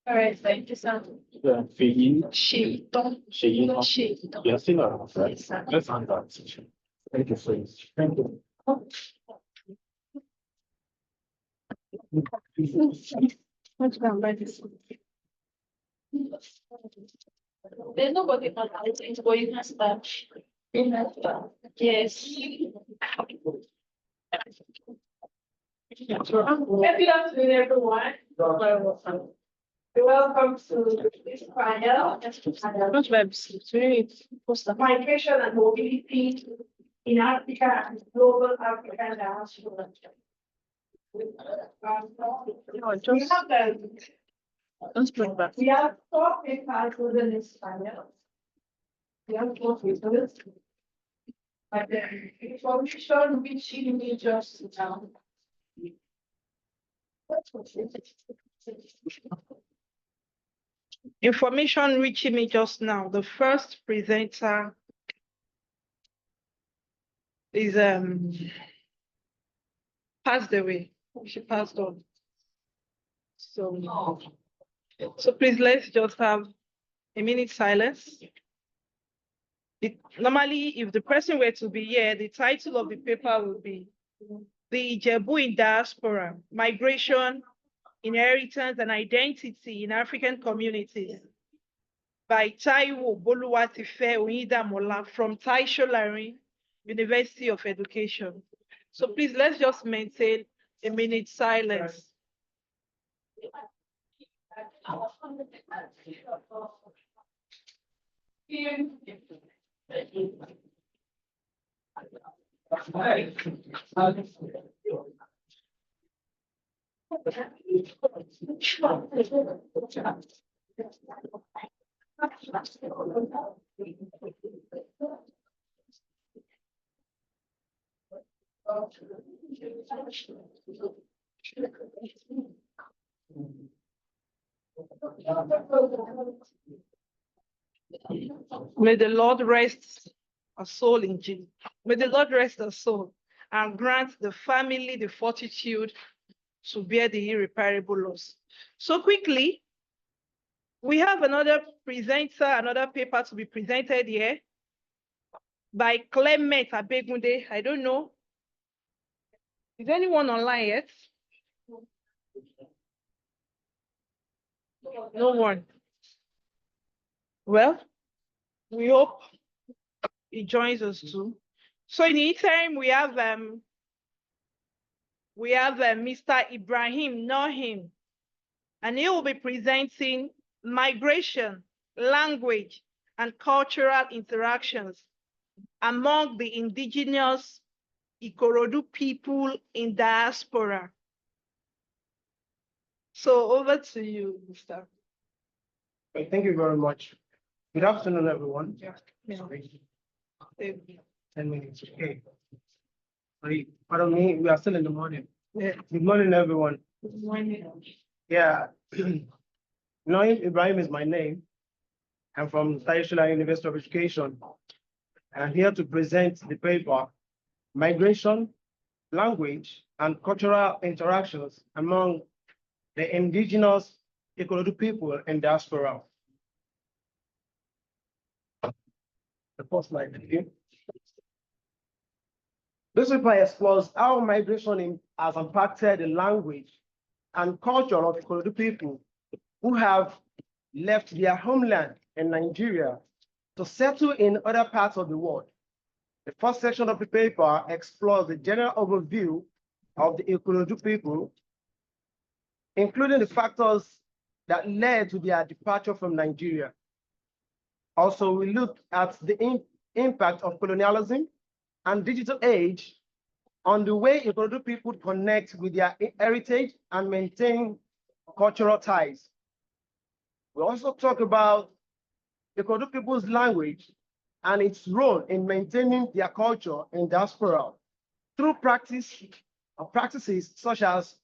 All right, thank you, sir. She don't. Yes, right. Let's hand that. Thank you, friends. Thank you. Let's go and buy this. There's nobody on it, but you can start. Yes. Good afternoon, everyone. Welcome to this panel. Migration and mobility in Africa and global African diaspora. We have 4 papers within this panel. We have 4 papers. But the information which you need just now. Information reaching me just now. The first presenter is passed away. She passed on. So please let's just have a minute silence. Normally, if the person were to be here, the title of the paper will be The Ijebu in Diaspora, Migration, Inheritance and Identity in African Communities by Taiwo Boluwatife Oyidamola from Taisho Larin University of Education. So please, let's just maintain a minute silence. May the Lord rest our soul in Jesus. May the Lord rest our soul and grant the family the fortitude to bear the irreparable loss. So quickly, we have another presenter, another paper to be presented here by Clement Abegunde. I don't know. Is anyone online yet? No one. Well, we hope he joins us too. So in the interim, we have Mr. Ibrahim Nohim, and he will be presenting migration, language, and cultural interactions among the indigenous Ikorodu people in diaspora. So over to you, Mr. Thank you very much. Good afternoon, everyone. Yeah. 10 minutes. Okay. Sorry, pardon me, we are still in the morning. Yeah. Good morning, everyone. Good morning. Yeah. Noim Ibrahim is my name. I'm from Taisho University of Education. I'm here to present the paper, Migration, Language, and Cultural Interactions among the Indigenous Ikorodu people in diaspora. The first slide, thank you. This paper explores how migration has impacted the language and culture of Ikorodu people who have left their homeland in Nigeria to settle in other parts of the world. The first section of the paper explores the general overview of the Ikorodu people, including the factors that led to their departure from Nigeria. Also, we look at the impact of colonialism and digital age on the way Ikorodu people connect with their heritage and maintain cultural ties. We also talk about Ikorodu people's language and its role in maintaining their culture in diaspora through practices such as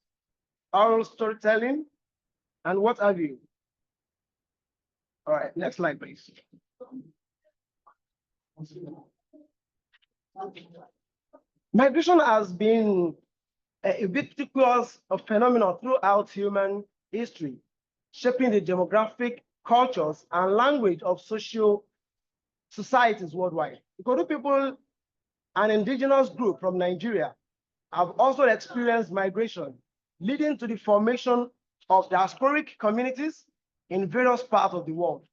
oral storytelling and what have you. All right, next slide, please. Migration has been a ubiquitous phenomenon throughout human history, shaping the demographic, cultures, and language of social societies worldwide. Ikodu people, an indigenous group from Nigeria, have also experienced migration, leading to the formation of diasporic communities in various parts of the world.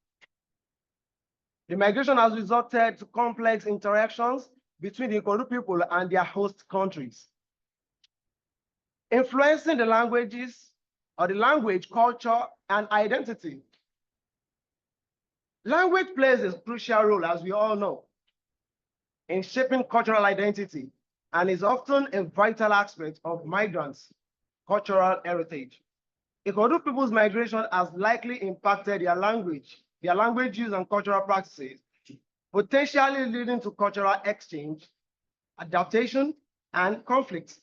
The migration has resulted to complex interactions between the Ikodu people and their host countries, influencing the languages or the language, culture, and identity. Language plays a crucial role, as we all know, in shaping cultural identity and is often a vital aspect of migrants' cultural heritage. Ikodu people's migration has likely impacted their language use and cultural practices, potentially leading to cultural exchange, adaptation, and conflict.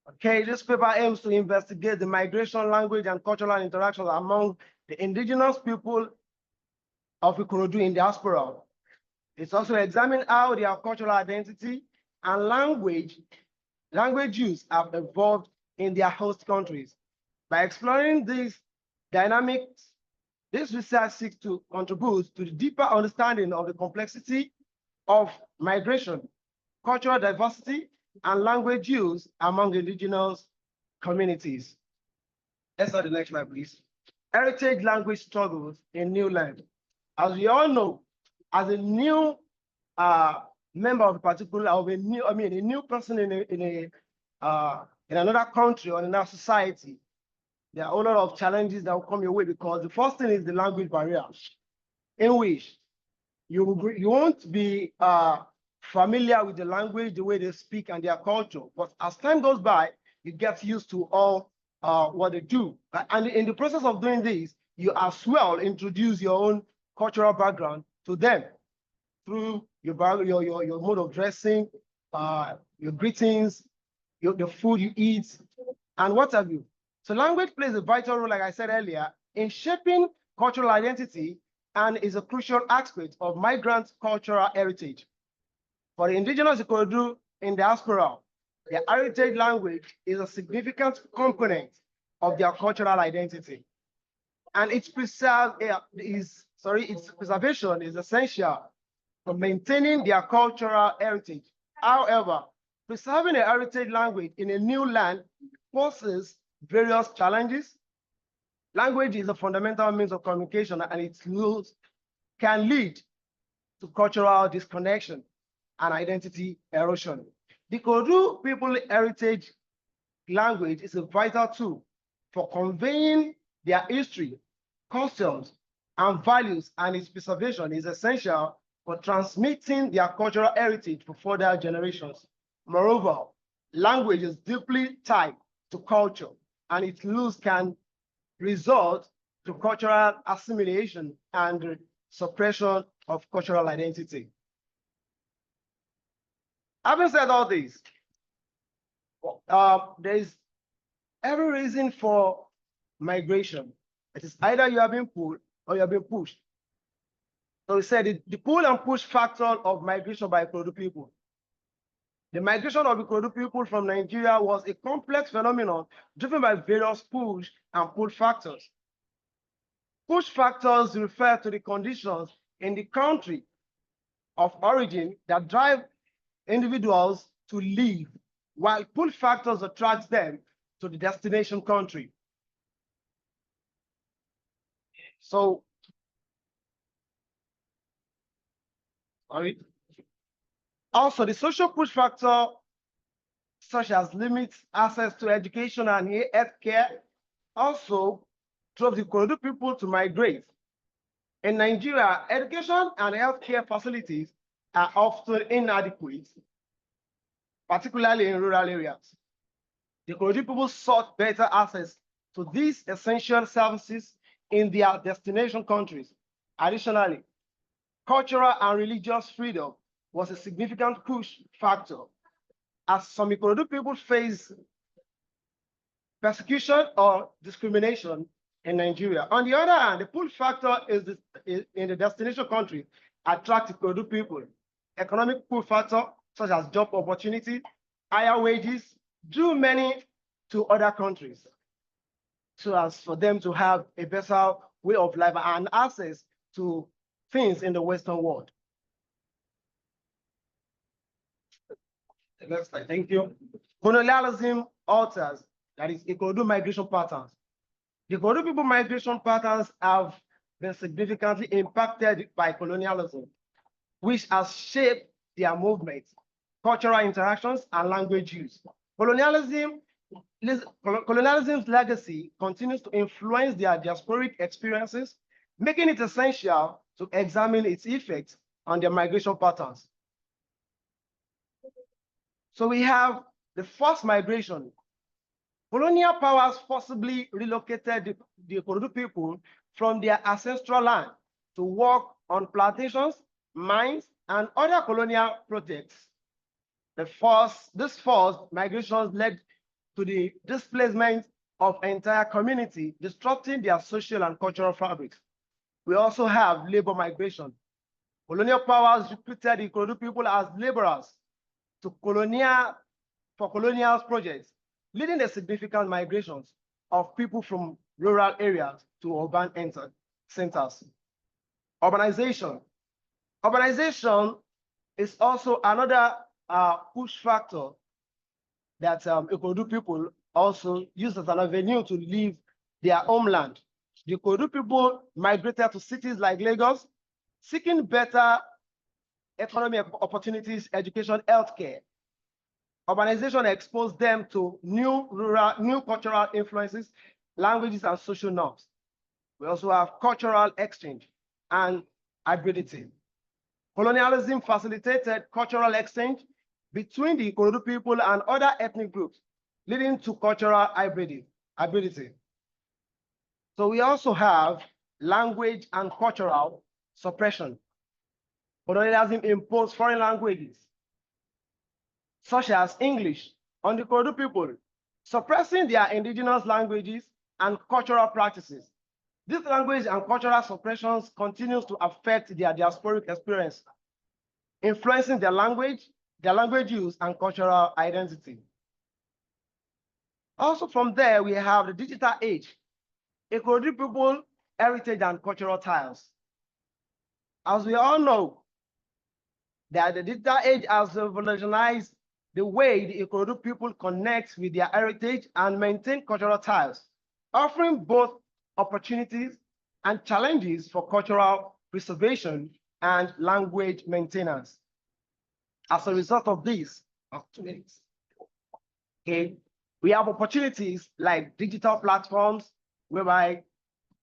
Okay, this paper aims to investigate the migration, language, and cultural interactions among the indigenous people of Ikorodu in diaspora. It's also examined how their cultural identity and language use have evolved in their host countries. By exploring these dynamics, this research seeks to contribute to the deeper understanding of the complexity of migration, cultural diversity, and language use among indigenous communities. Let's start the next slide, please. Heritage language struggles in new land. As we all know, as a new member of a particular, a new person in another country or in another society, there are a lot of challenges that will come your way, because the first thing is the language barrier, in which you won't be familiar with the language, the way they speak, and their culture. But as time goes by, you get used to all what they do. And in the process of doing this, you as well introduce your own cultural background to them through your mode of dressing, your greetings, the food you eat, and what have you. So language plays a vital role, like I said earlier, in shaping cultural identity and is a crucial aspect of migrant cultural heritage. For the indigenous Ikorodu in diaspora, their heritage language is a significant component of their cultural identity. And its preservation is essential for maintaining their cultural heritage. However, preserving a heritage language in a new land poses various challenges. Language is a fundamental means of communication, and its use can lead to cultural disconnection and identity erosion. The Kodu people heritage language is a vital tool for conveying their history, customs, and values, and its preservation is essential for transmitting their cultural heritage for further generations. Moreover, language is deeply tied to culture, and its loss can result to cultural assimilation and suppression of cultural identity. Having said all this, there is every reason for migration. It is either you have been pulled or you have been pushed. So we said the pull and push factor of migration by Ikorodu people. The migration of Ikorodu people from Nigeria was a complex phenomenon driven by various push and pull factors. Push factors refer to the conditions in the country of origin that drive individuals to leave, while pull factors attract them to the destination country. So, also the social push factor, such as limits access to education and health care, also drove the Ikorodu people to migrate. In Nigeria, education and healthcare facilities are often inadequate, particularly in rural areas. The Ikorodu people sought better access to these essential services in their destination countries. Additionally, cultural and religious freedom was a significant push factor, as some Ikorodu people face persecution or discrimination in Nigeria. On the other hand, the pull factor is in the destination country attract Ikorodu people. Economic pull factor, such as job opportunity, higher wages, drew many to other countries, so as for them to have a better way of life and access to things in the Western world. Next slide, thank you. Colonialism alters, that is Ikorodu migration patterns. The Ikorodu people migration patterns have been significantly impacted by colonialism, which has shaped their movements, cultural interactions, and language use. Colonialism's legacy continues to influence their diasporic experiences, making it essential to examine its effects on their migration patterns. So we have the forced migration. Colonial powers forcibly relocated the Ikorodu people from their ancestral land to work on plantations, mines, and other colonial projects. This forced migration led to the displacement of entire community, disrupting their social and cultural fabrics. We also have labor migration. Colonial powers recruited the Ikorodu people as laborers for colonial projects, leading to significant migrations of people from rural areas to urban centers. Urbanization. Urbanization is also another push factor that Ikorodu people also use as an avenue to leave their homeland. The Ikorodu people migrated to cities like Lagos, seeking better economic opportunities, education, healthcare. Urbanization exposed them to new cultural influences, languages, and social norms. We also have cultural exchange and hybridity. Colonialism facilitated cultural exchange between the Ikorodu people and other ethnic groups, leading to cultural hybridity. So we also have language and cultural suppression. Colonialism imposed foreign languages, such as English, on the Ikorodu people, suppressing their indigenous languages and cultural practices. This language and cultural suppressions continues to affect their diasporic experience, influencing their language use, and cultural identity. Also from there, we have the digital age, Ikorodu people, heritage, and cultural ties. As we all know, that the digital age has revolutionized the way the Ikorodu people connect with their heritage and maintain cultural ties, offering both opportunities and challenges for cultural preservation and language maintenance. As a result of this, okay, we have opportunities like digital platforms whereby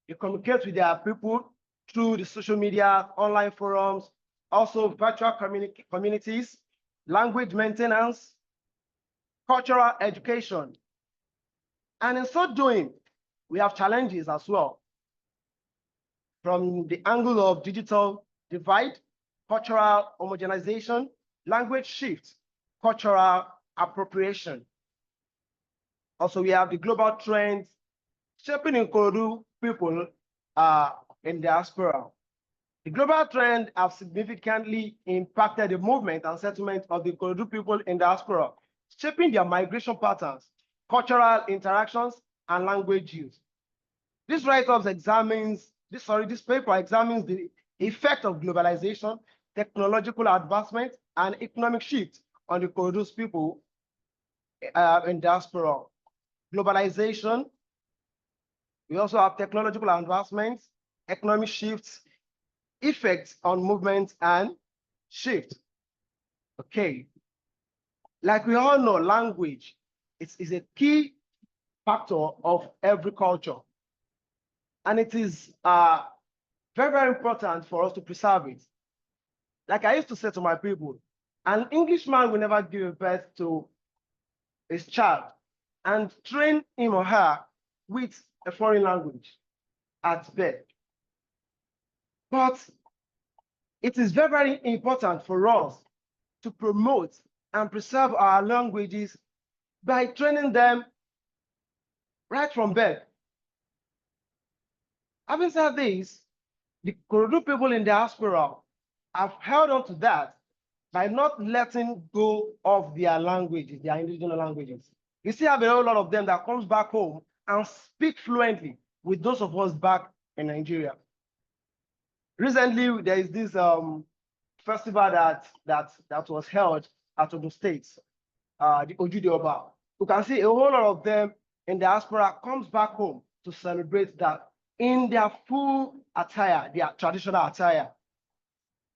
you communicate with their people through the social media, online forums, also virtual communities, language maintenance, cultural education. And in so doing, we have challenges as well. From the angle of digital divide, cultural homogenization, language shift, cultural appropriation. Also, we have the global trends shaping Ikorodu people in diaspora. The global trend have significantly impacted the movement and settlement of the Ikorodu people in diaspora, shaping their migration patterns, cultural interactions, and language use. This paper examines the effect of globalization, technological advancement, and economic shift on the Ikorodu people in diaspora. Globalization, we also have technological advancements, economic shifts, effects on movement and shift. Okay, like we all know, language is a key factor of every culture. And it is very, very important for us to preserve it. Like I used to say to my people, an Englishman will never give birth to his child and train him or her with a foreign language at birth. But it is very, very important for us to promote and preserve our languages by training them right from birth. Having said this, the Ikorodu people in diaspora have held on to that by not letting go of their languages, their indigenous languages. You still have a whole lot of them that comes back home and speak fluently with those of us back in Nigeria. Recently, there is this festival that was held out of the states, the Ojude Oba. You can see a whole lot of them in diaspora comes back home to celebrate that in their full attire, their traditional attire.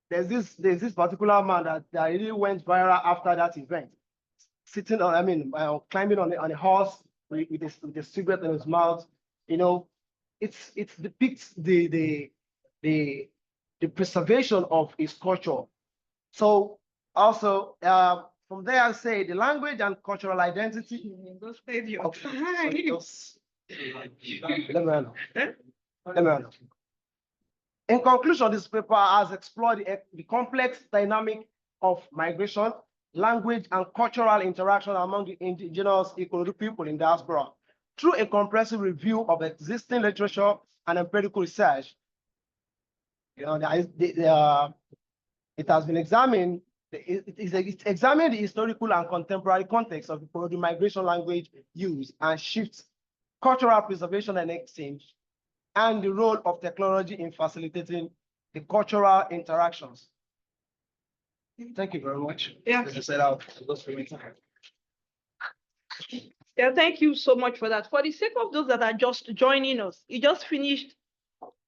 There's this particular man that really went viral after that event, sitting on, climbing on a horse with a cigarette in his mouth. You know, it depicts the preservation of his culture. So also from there, I say the language and cultural identity. Let me know. In conclusion, this paper has explored the complex dynamic of migration, language, and cultural interaction among the indigenous Ikorodu people in diaspora through a comprehensive review of existing literature and empirical research. You know, it has been examined. It's examined the historical and contemporary context of the migration language use and shifts, cultural preservation and exchange, and the role of technology in facilitating the cultural interactions. Thank you very much. Yeah. Yeah, thank you so much for that. For the sake of those that are just joining us, he just finished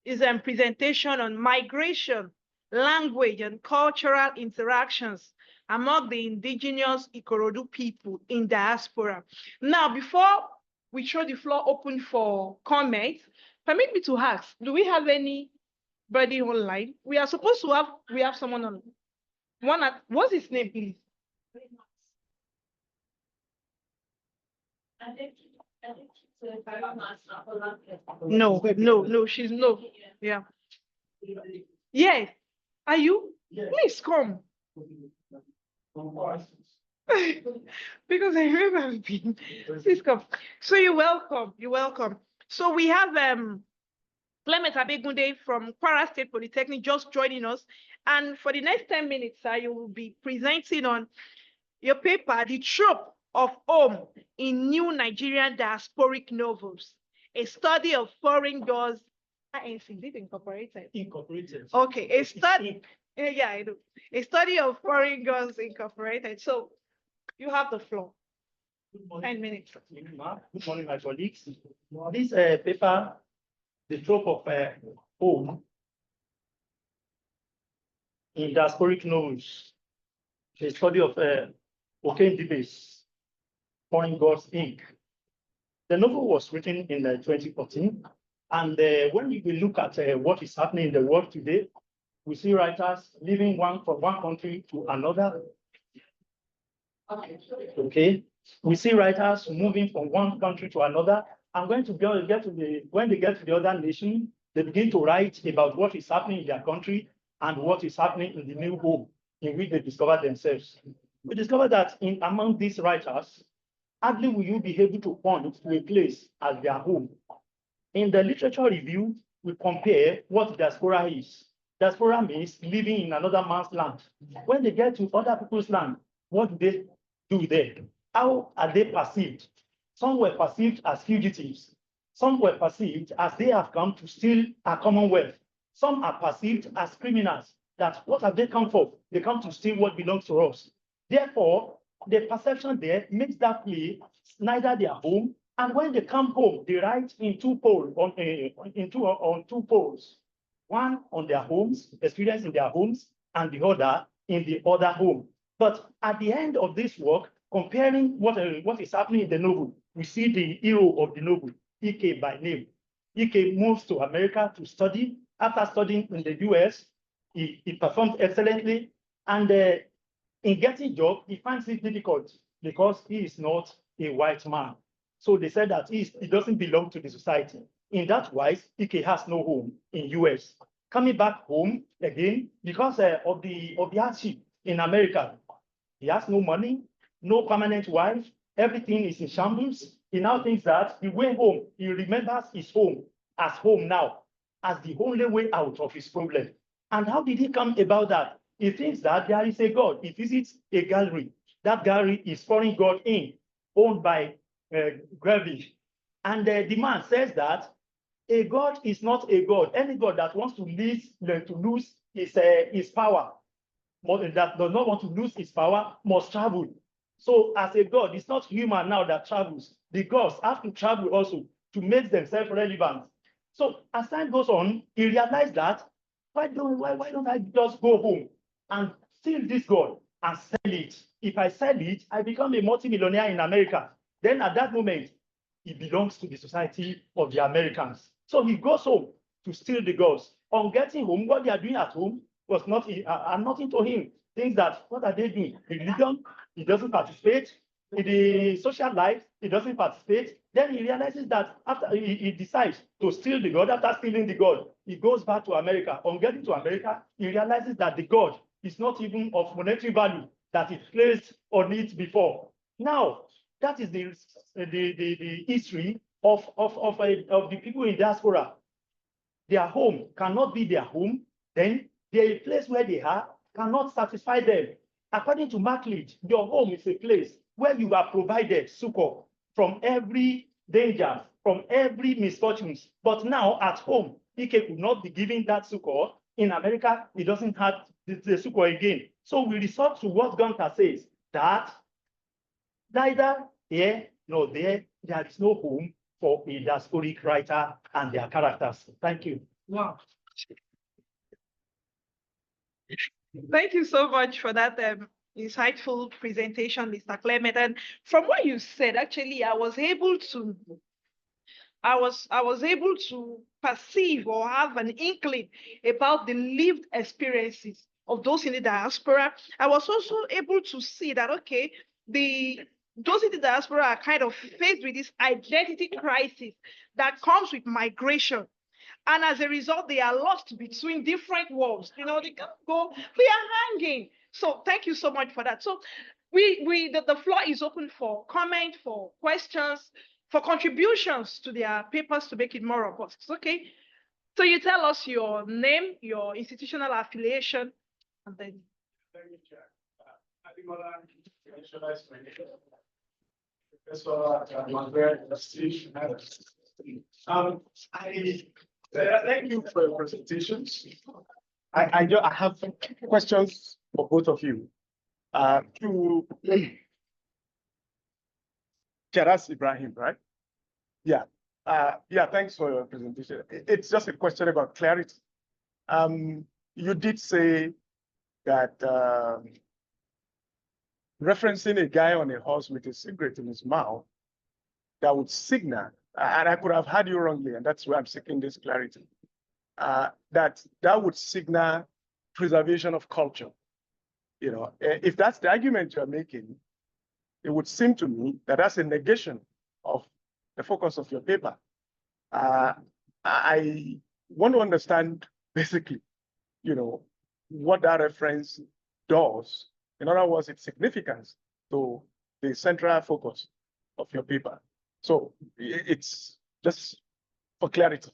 his presentation on migration, language, and cultural interactions among the indigenous Ikorodu people in diaspora. Now, before we throw the floor open for comments, permit me to ask, do we have anybody online? We are supposed to have someone on. What's his name, please? No, she's no. Yeah. Yes. Are you? Yes. Please come. Because I remember being. Please come. So you're welcome. You're welcome. So we have Clement Abegunde from Kwara State Polytechnic just joining us. And for the next 10 minutes, you will be presenting on your paper, The Trope of Home in New Nigerian Diasporic Novels, a study of foreign girls. Is it incorporated? Incorporated. Okay, a study. Yeah, I do. A study of foreign girls incorporated. So you have the floor. Good morning. 10 minutes. Good morning, my colleagues. This paper, The Trope of Home in Diasporic Novels, a study of O'Kane Dibes, Foreign Girls Inc. The novel was written in 2014, and when we look at what is happening in the world today, we see writers living from one country to another. Okay, we see writers moving from one country to another, and when they get to the other nation, they begin to write about what is happening in their country and what is happening in the new home in which they discover themselves. We discover that among these writers, hardly will you be able to point to a place as their home. In the literature review, we compare what diaspora is. Diaspora means living in another man's land. When they get to other people's land, what do they do there? How are they perceived? Some were perceived as fugitives. Some were perceived as they have come to steal our commonwealth. Some are perceived as criminals. That what have they come for? They come to steal what belongs to us. Therefore, the perception there makes that place neither their home, and when they come home, they write in two poles, on two poles. One on their homes, experience in their homes, and the other in the other home. But at the end of this work, comparing what is happening in the novel, we see the hero of the novel, Ike by name. Ike moves to America to study. After studying in the US, he performed excellently, and in getting a job, he finds it difficult because he is not a white man. So they said that he doesn't belong to the society. In that wise, Ike has no home in US. Coming back home again, because of the hardship in America, he has no money, no permanent wife, everything is in shambles. He now thinks that the way home, he remembers his home as home now, as the only way out of his problem. And how did he come about that? He thinks that there is a God. He visits a gallery. That gallery is foreign God in, owned by Gravity. And the man says that a God is not a God. Any God that wants to lose his power, that does not want to lose his power, must travel. So as a God, it's not human now that travels. The gods have to travel also to make themselves relevant. So as time goes on, he realized that why don't I just go home and steal this God and sell it? If I sell it, I become a multimillionaire in America. Then at that moment, it belongs to the society of the Americans. So he goes home to steal the gods. On getting home, what they are doing at home was nothing to him. Things that, what are they doing? Religion, he doesn't participate. In the social life, he doesn't participate. Then he realizes that after he decides to steal the God, after stealing the God, he goes back to America. On getting to America, he realizes that the God is not even of monetary value that he placed on it before. Now, that is the history of the people in diaspora. Their home cannot be their home, then the place where they are cannot satisfy them. According to Macleod, your home is a place where you are provided succor from every danger, from every misfortune. But now at home, Ike could not be giving that succor. In America, he doesn't have the succor again. So we resort to what Gunther says, that neither here nor there is no home for a diasporic writer and their characters. Thank you. Wow. Thank you so much for that insightful presentation, Mr. Clement. And from what you said, actually, I was able to perceive or have an inkling about the lived experiences of those in the diaspora. I was also able to see that, okay, those in the diaspora are kind of faced with this identity crisis that comes with migration. And as a result, they are lost between different worlds. You know, they can't go, they are hanging. So thank you so much for that. So the floor is open for comment, for questions, for contributions to their papers to make it more robust. Okay. So you tell us your name, your institutional affiliation, and then. Thank you for your presentations. I have questions for both of you. To Jaras Ibrahim, right? Yeah. Yeah, thanks for your presentation. It's just a question about clarity. You did say that referencing a guy on a horse with a cigarette in his mouth, that would signal, and I could have had you wrongly, and that's why I'm seeking this clarity, that would signal preservation of culture. You know, if that's the argument you're making, it would seem to me that that's a negation of the focus of your paper. I want to understand basically, you know, what that reference does. In other words, its significance to the central focus of your paper. So it's just for clarity.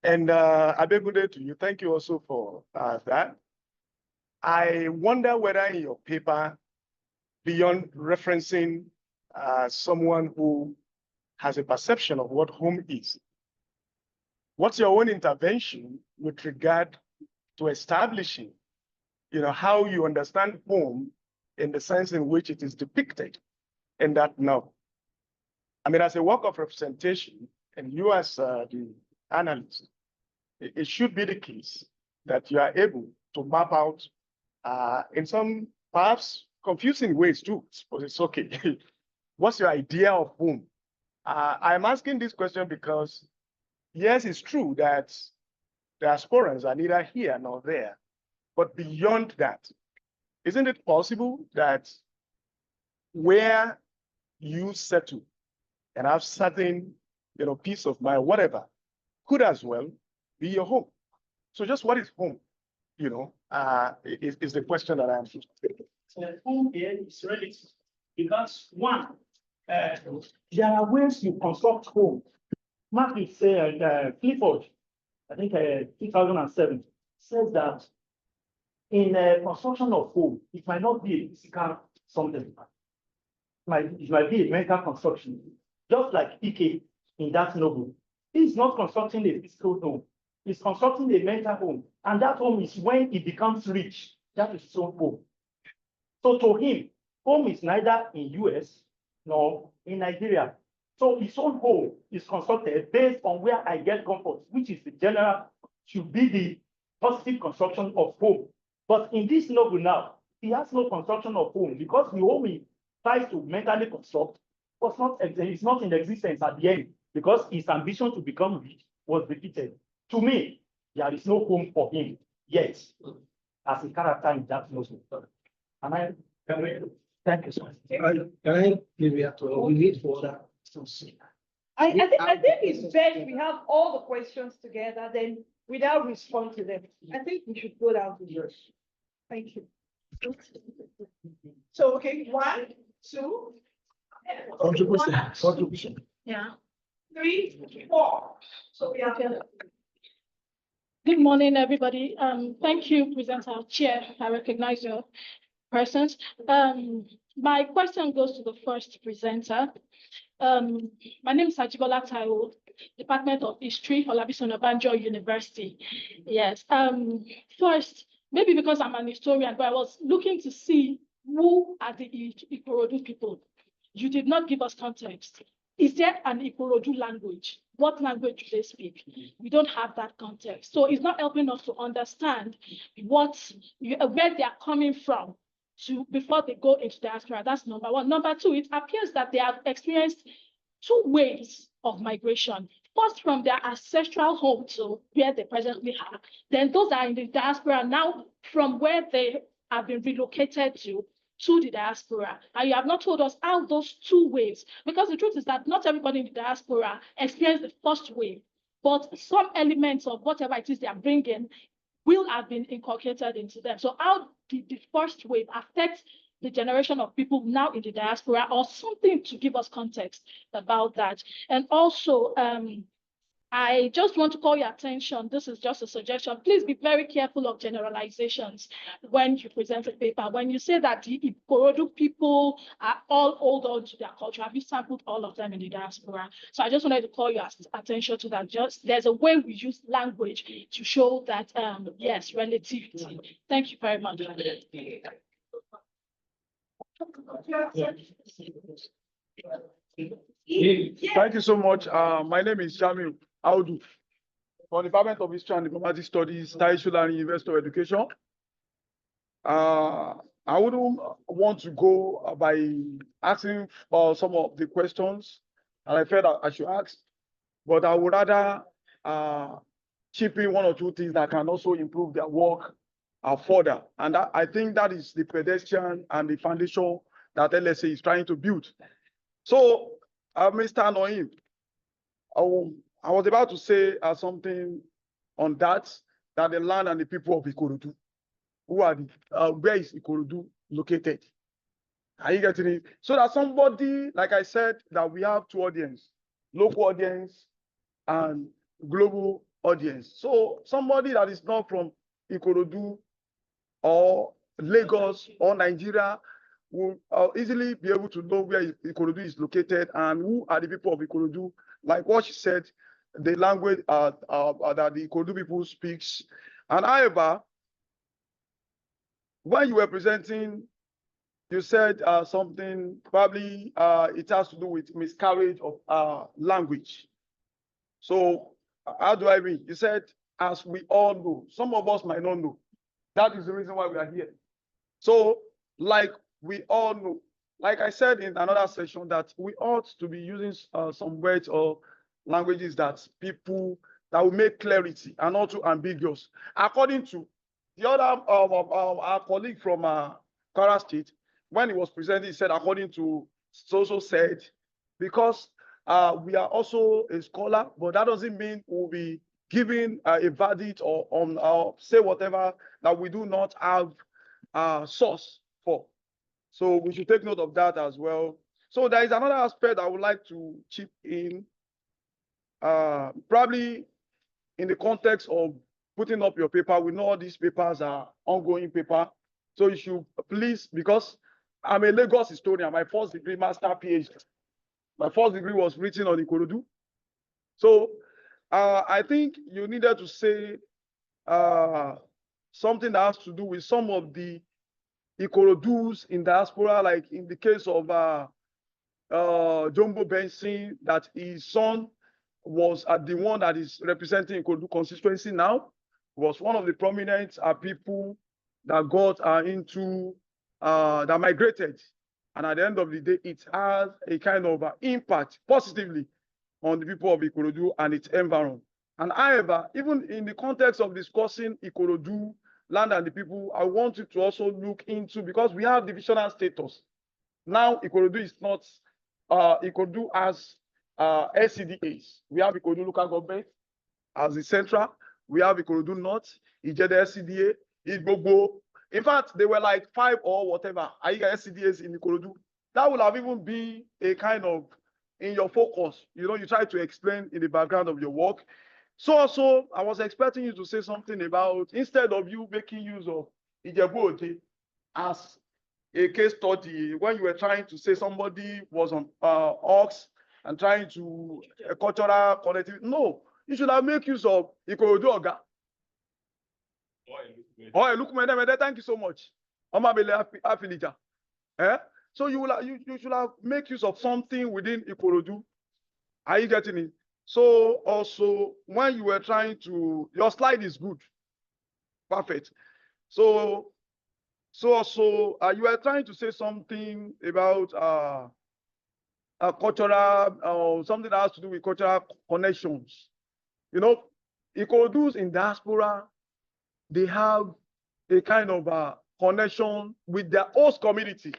And Abegude, to you, thank you also for that. I wonder whether in your paper, beyond referencing someone who has a perception of what home is, what's your own intervention with regard to establishing, you know, how you understand home in the sense in which it is depicted in that novel? I mean, as a work of representation, and you as the analyst, it should be the case that you are able to map out in some perhaps confusing ways too, but it's okay. What's your idea of home? I'm asking this question because, yes, it's true that diasporans are neither here nor there, but beyond that, isn't it possible that where you settle and have certain, you know, peace of mind, whatever, could as well be your home? So just what is home? You know, is the question that I'm asking. Home here is relative because one, there are ways you construct home. Clifford, I think 2007, says that in a construction of home, it might not be a physical something. It might be a mental construction, just like Ike in that novel. He's not constructing a physical home. He's constructing a mental home. And that home is when he becomes rich. That is his own home. So to him, home is neither in US nor in Nigeria. So his own home is constructed based on where I get comfort, which is the general, should be the positive construction of home. But in this novel now, he has no construction of home because the home he tries to mentally construct is not in existence at the end because his ambition to become rich was defeated. To me, there is no home for him yet as a character in that novel. Thank you so much. Maybe have to, we need for that. I think it's best we have all the questions together, then without responding to them. I think we should go down to yours. Thank you. So, okay, 1, 2. Contribution. Yeah. 3, 4. So we have. Good morning, everybody. Thank you, presenter, chair. I recognize your persons. My question goes to the first presenter. My name is Ajibola Taiwo, Department of History, Olabisi Onabanjo University. Yes. First, maybe because I'm an historian, but I was looking to see who are the Ikorodu people. You did not give us context. Is there an Ikorodu language? What language do they speak? We don't have that context. So it's not helping us to understand where they are coming from before they go into diaspora. That's number one. Number two, it appears that they have experienced 2 waves of migration. First, from their ancestral home to where they presently are. Then those are in the diaspora now from where they have been relocated to the diaspora. And you have not told us how those 2 waves, because the truth is that not everybody in the diaspora experienced the first wave, but some elements of whatever it is they are bringing will have been inculcated into them. So how did the first wave affect the generation of people now in the diaspora, or something to give us context about that? And also, I just want to call your attention. This is just a suggestion. Please be very careful of generalizations when you present a paper. When you say that the Ikorodu people are all hold on to their culture, have you sampled all of them in the diaspora? So I just wanted to call your attention to that. There's a way we use language to show that, yes, relativity. Thank you very much. Thank you so much. My name is Jamil Audu from the Department of History and Diplomatic Studies, Taisula University of Education. I wouldn't want to go by asking some of the questions and I felt that I should ask, but I would rather chip in 1 or 2 things that can also improve their work further. And I think that is the pedestrian and the foundation that LSA is trying to build. So, Mr. Noim, I was about to say something on that the land and the people of Ikorodu, who are where is Ikorodu located? Are you getting it? So that somebody, like I said, that we have 2 audiences, local audience and global audience. So somebody that is not from Ikorodu or Lagos or Nigeria will easily be able to know where Ikorodu is located and who are the people of Ikorodu. Like what she said, the language that the Ikorodu people speaks. And however, when you were presenting, you said something, probably it has to do with miscarriage of language. So how do I mean? You said, as we all know, some of us might not know. That is the reason why we are here. So like we all know, like I said in another session, that we ought to be using some words or languages that will make clarity and not too ambiguous. According to the other our colleague from Kwara State, when he was presenting, he said, according to so said, because we are also a scholar, but that doesn't mean we'll be giving a verdict or say whatever that we do not have source for. So we should take note of that as well. So there is another aspect I would like to chip in, probably in the context of putting up your paper. We know all these papers are ongoing paper. So you should please, because I'm a Lagos historian, my first degree, master PhD. My first degree was written on Ikorodu. So I think you needed to say something that has to do with some of the Ikorodus in diaspora, like in the case of Jumbo Benson, that his son was the one that is representing Ikorodu constituency now, was one of the prominent people that got into, that migrated. And at the end of the day, it has a kind of impact positively on the people of Ikorodu and its environment. And however, even in the context of discussing Ikorodu, land and the people, I want you to also look into, because we have divisional status. Now, Ikorodu is not, Ikorodu has SCDAs. We have Ikorodu local government as the central. We have Ikorodu North, Ijede SCDA, Igbobo. In fact, they were like 5 or whatever. I got SCDAs in Ikorodu. That would have even been a kind of in your focus. You know, you try to explain in the background of your work. So also, I was expecting you to say something about, instead of you making use of Ijebu-Ode as a case study, when you were trying to say somebody was on Ox and trying to cultural connectivity. No, you should have made use of Ikorodu Oga. Oh, look, madam, thank you so much. So you should have make use of something within Ikorodu. Are you getting it? So also, when you were trying to, your slide is good, perfect. So also, you were trying to say something about cultural, something that has to do with cultural connections. You know, Ikorodus in diaspora, they have a kind of connection with their host community,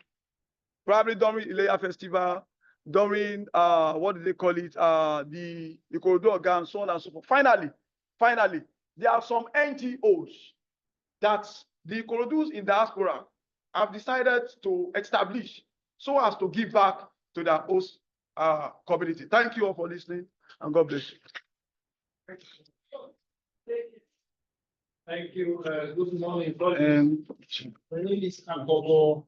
probably during Ileya festival, during what do they call it, the Ikorodu Oga and so on and so forth. Finally, there are some NGOs that the Ikorodus in diaspora have decided to establish so as to give back to their host community. Thank you all for listening, and God bless you. Thank you. Good morning. My name is Agogo.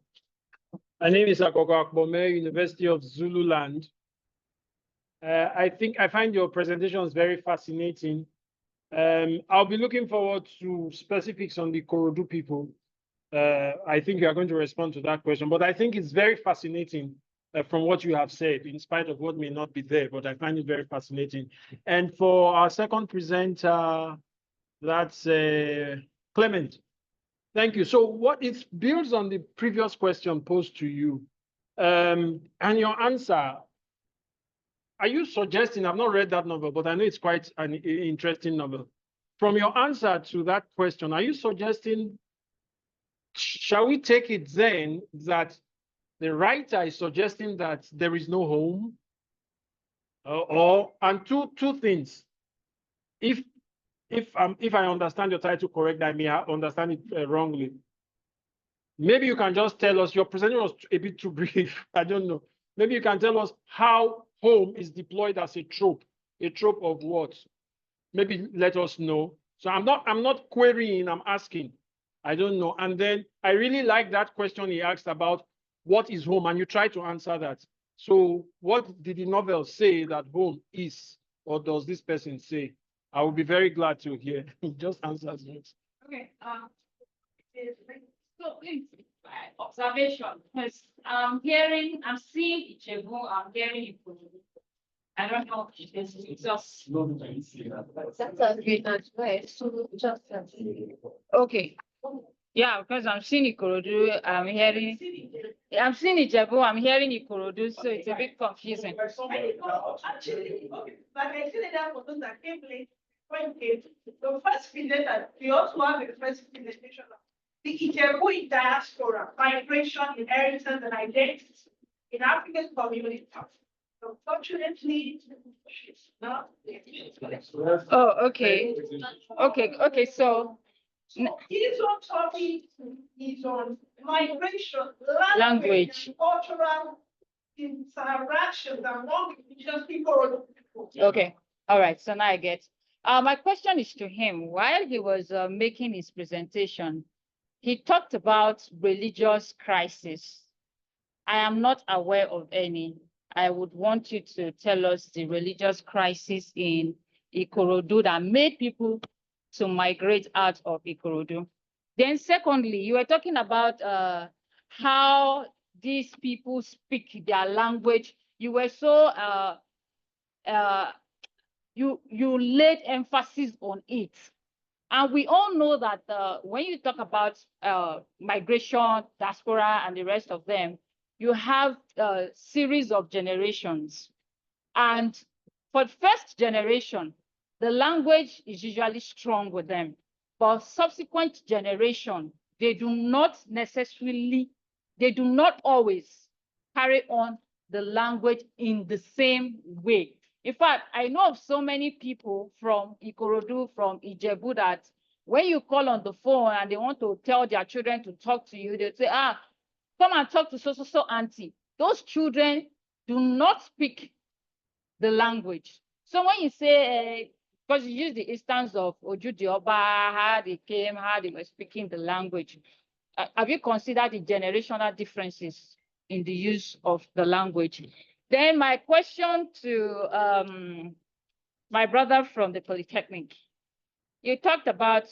My name is Agogo Akbome, University of Zululand. I find your presentations very fascinating. I'll be looking forward to specifics on the Ikorodu people. I think you are going to respond to that question, but I think it's very fascinating from what you have said, in spite of what may not be there, but I find it very fascinating. And for our second presenter, that's Clement. Thank you. So what it builds on the previous question posed to you, and your answer. Are you suggesting, I've not read that novel, but I know it's quite an interesting novel. From your answer to that question, are you suggesting, shall we take it then that the writer is suggesting that there is no home? And two things. If I understand your title correct, I may understand it wrongly. Maybe you can just tell us, your presentation was a bit too brief. I don't know. Maybe you can tell us how home is deployed as a trope of what? Maybe let us know. So I'm not querying, I'm asking. I don't know. And then I really like that question he asked about what is home, and you try to answer that. So what did the novel say that home is, or does this person say? I will be very glad to hear. Just answer it. Okay. So please, observation. Yes, I'm seeing Ijebu, I'm hearing Ikorodu. I don't know if this is just. Okay. Yeah, because I'm seeing Ikorodu, I'm seeing Ijebu, I'm hearing Ikorodu, so it's a bit confusing. Actually, okay, like I see that for those that came late, the first presenter, we also have a first presentation of the Ijebu in diaspora, migration, inheritance, and identity in African communities. Unfortunately, no. Oh, okay. Okay. So his own topic is on migration, language, cultural interactions among indigenous people. Okay. All right. So now I get. My question is to him. While he was making his presentation, he talked about religious crisis. I am not aware of any. I would want you to tell us the religious crisis in Ikorodu that made people to migrate out of Ikorodu. Then secondly, you were talking about how these people speak their language. You were so, you laid emphasis on it. And we all know that when you talk about migration, diaspora, and the rest of them, you have a series of generations. And for the first generation, the language is usually strong with them. But subsequent generation, they do not always carry on the language in the same way. In fact, I know of so many people from Ikorodu, from Ijebu, that when you call on the phone and they want to tell their children to talk to you, they say, come and talk to so auntie. Those children do not speak the language. So when you say, because you use the instance of Ojudioba, how they came, how they were speaking the language, have you considered the generational differences in the use of the language? Then my question to my brother from the Polytechnic, you talked about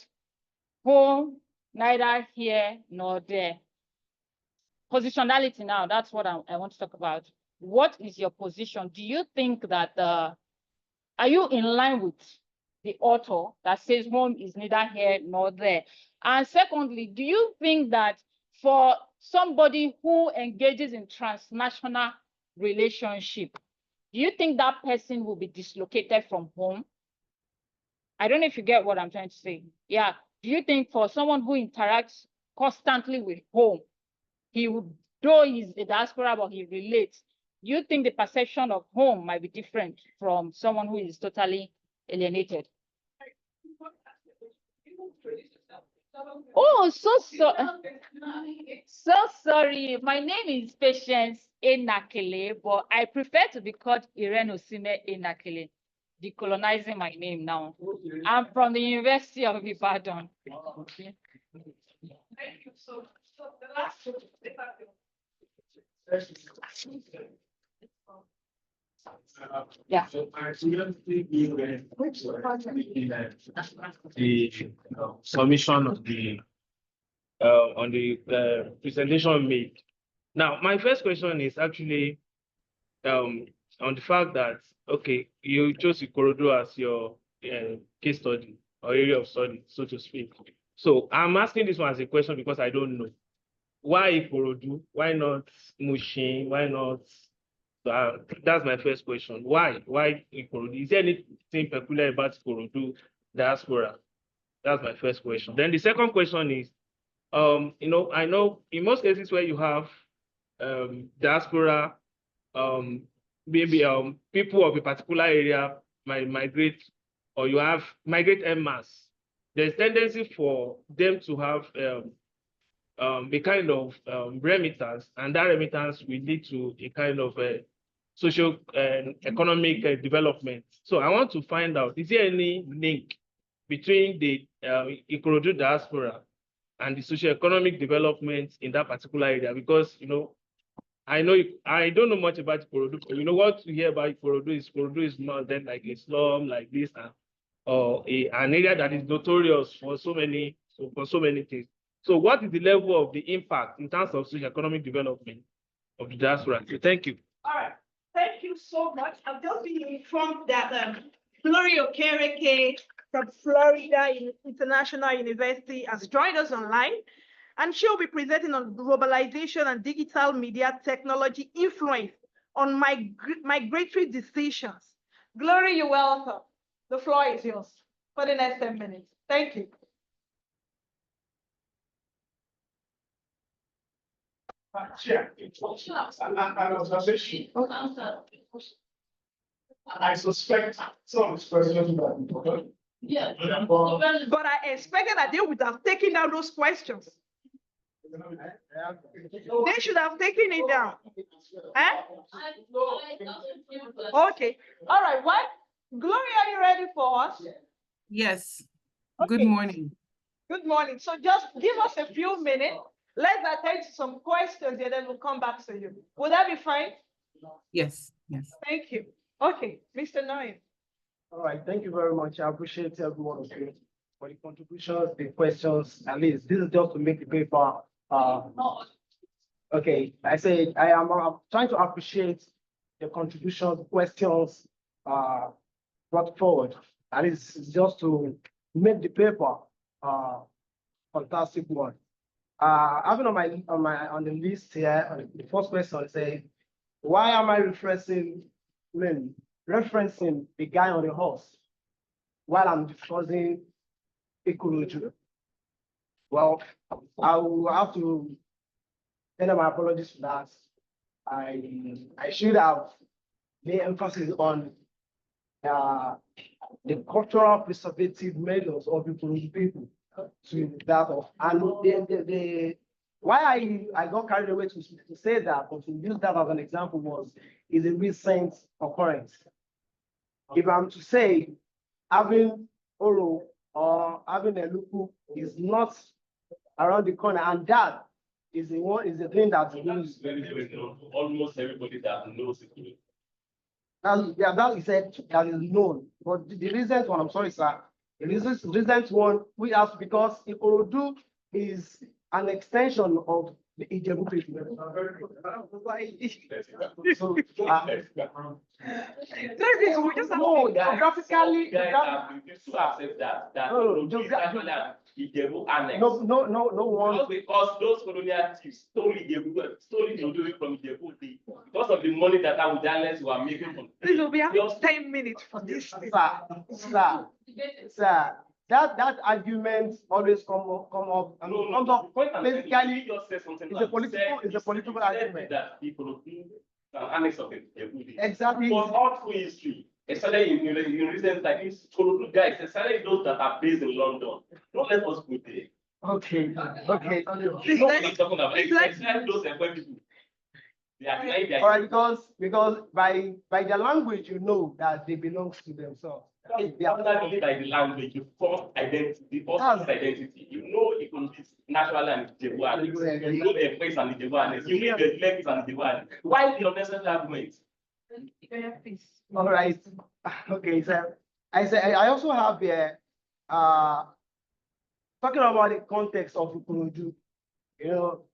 home, neither here nor there. Positionality now, that's what I want to talk about. What is your position? Do you think that, are you in line with the author that says home is neither here nor there? And secondly, do you think that for somebody who engages in transnational relationship, do you think that person will be dislocated from home? I don't know if you get what I'm trying to say. Yeah. Do you think for someone who interacts constantly with home, though he's a diaspora, but he relates, do you think the perception of home might be different from someone who is totally alienated? Oh, so sorry. My name is Patience Enakele, but I prefer to be called Irene Osime Enakele, decolonizing my name now. I'm from the University of Ibadan. Thank you. So the last two. Yeah. The submission of the on the presentation made. Now, my first question is actually on the fact that, okay, you chose Ikorodu as your case study or area of study, so to speak. So I'm asking this one as a question because I don't know. Why Ikorodu? Why not Mushin? Why not? That's my first question. Why? Why Ikorodu? Is there anything peculiar about Ikorodu diaspora? That's my first question. Then the second question is, I know in most cases where you have diaspora, maybe people of a particular area might migrate, or you have migrate en masse. There's tendency for them to have a kind of remittance, and that remittance will lead to a kind of social and economic development. So I want to find out, is there any link between the Ikorodu diaspora and the socio-economic development in that particular area? Because, I don't know much about Ikorodu. What you hear about Ikorodu is more than like a slum like this, or an area that is notorious for so many things. So what is the level of the impact in terms of socio-economic development of the diaspora? So thank you. All right. Thank you so much. I've just been informed that Gloria Okereke from Florida International University has joined us online, and she'll be presenting on globalization and digital media technology influence on migratory decisions. Gloria, you're welcome. The floor is yours for the next 10 minutes. Thank you. Chair, an observation. I suspect some of these questions will be important. Yeah. But I expected that they would have taken down those questions. They should have taken it down. Eh? Okay. All right. What? Gloria, are you ready for us? Yes. Good Okay. morning. Good morning. So just give us a few minutes. Let's attend to some questions and then we'll come back to you. Would that be fine? Yes, yes. Thank you. Okay, Mr. Noy. All right, thank you very much. I appreciate every one of you for the contributions, the questions. At least this is just to make the paper. Okay, I'm trying to appreciate the contributions, questions brought forward. And it's just to make the paper fantastic one. Having on the list here, the first question says, why am I referencing the guy on the horse while I'm discussing ecology? Well, I will have to tender my apologies for that. I should have made emphasis on the cultural preservative measures of the people to that of, and why I got carried away to say that, or to use that as an example is a recent occurrence. If I'm to say having Oro or having a Luku is not around the corner, and that is the thing that almost everybody that knows it. That is said that is known. But the recent one, I'm sorry, sir. The recent one we asked because Ikorodu is an extension of the Ijebu people. So, no, geographically, no one. Just because those colonial chiefs stole Ijebu from Ijebu, because of the money that our journalists were making from. Please, we have 10 minutes for this. Sir, that argument always come up. Basically, it's a political argument. That people annex of it. Exactly. For all through history, especially in recent times, guys, especially those that are based in London. Don't let us go there. Okay. Please, I'm talking about especially those people. All right, because by their language, you know that they belong to themselves. They are not by the language, the first identity, You know it can be natural and Jebuan. You know the place and the Jebuan. You know the legs and the Jebuan. Why the unnecessary arguments? All right. Okay, so I also have here talking about the context of Ikorodu. You know,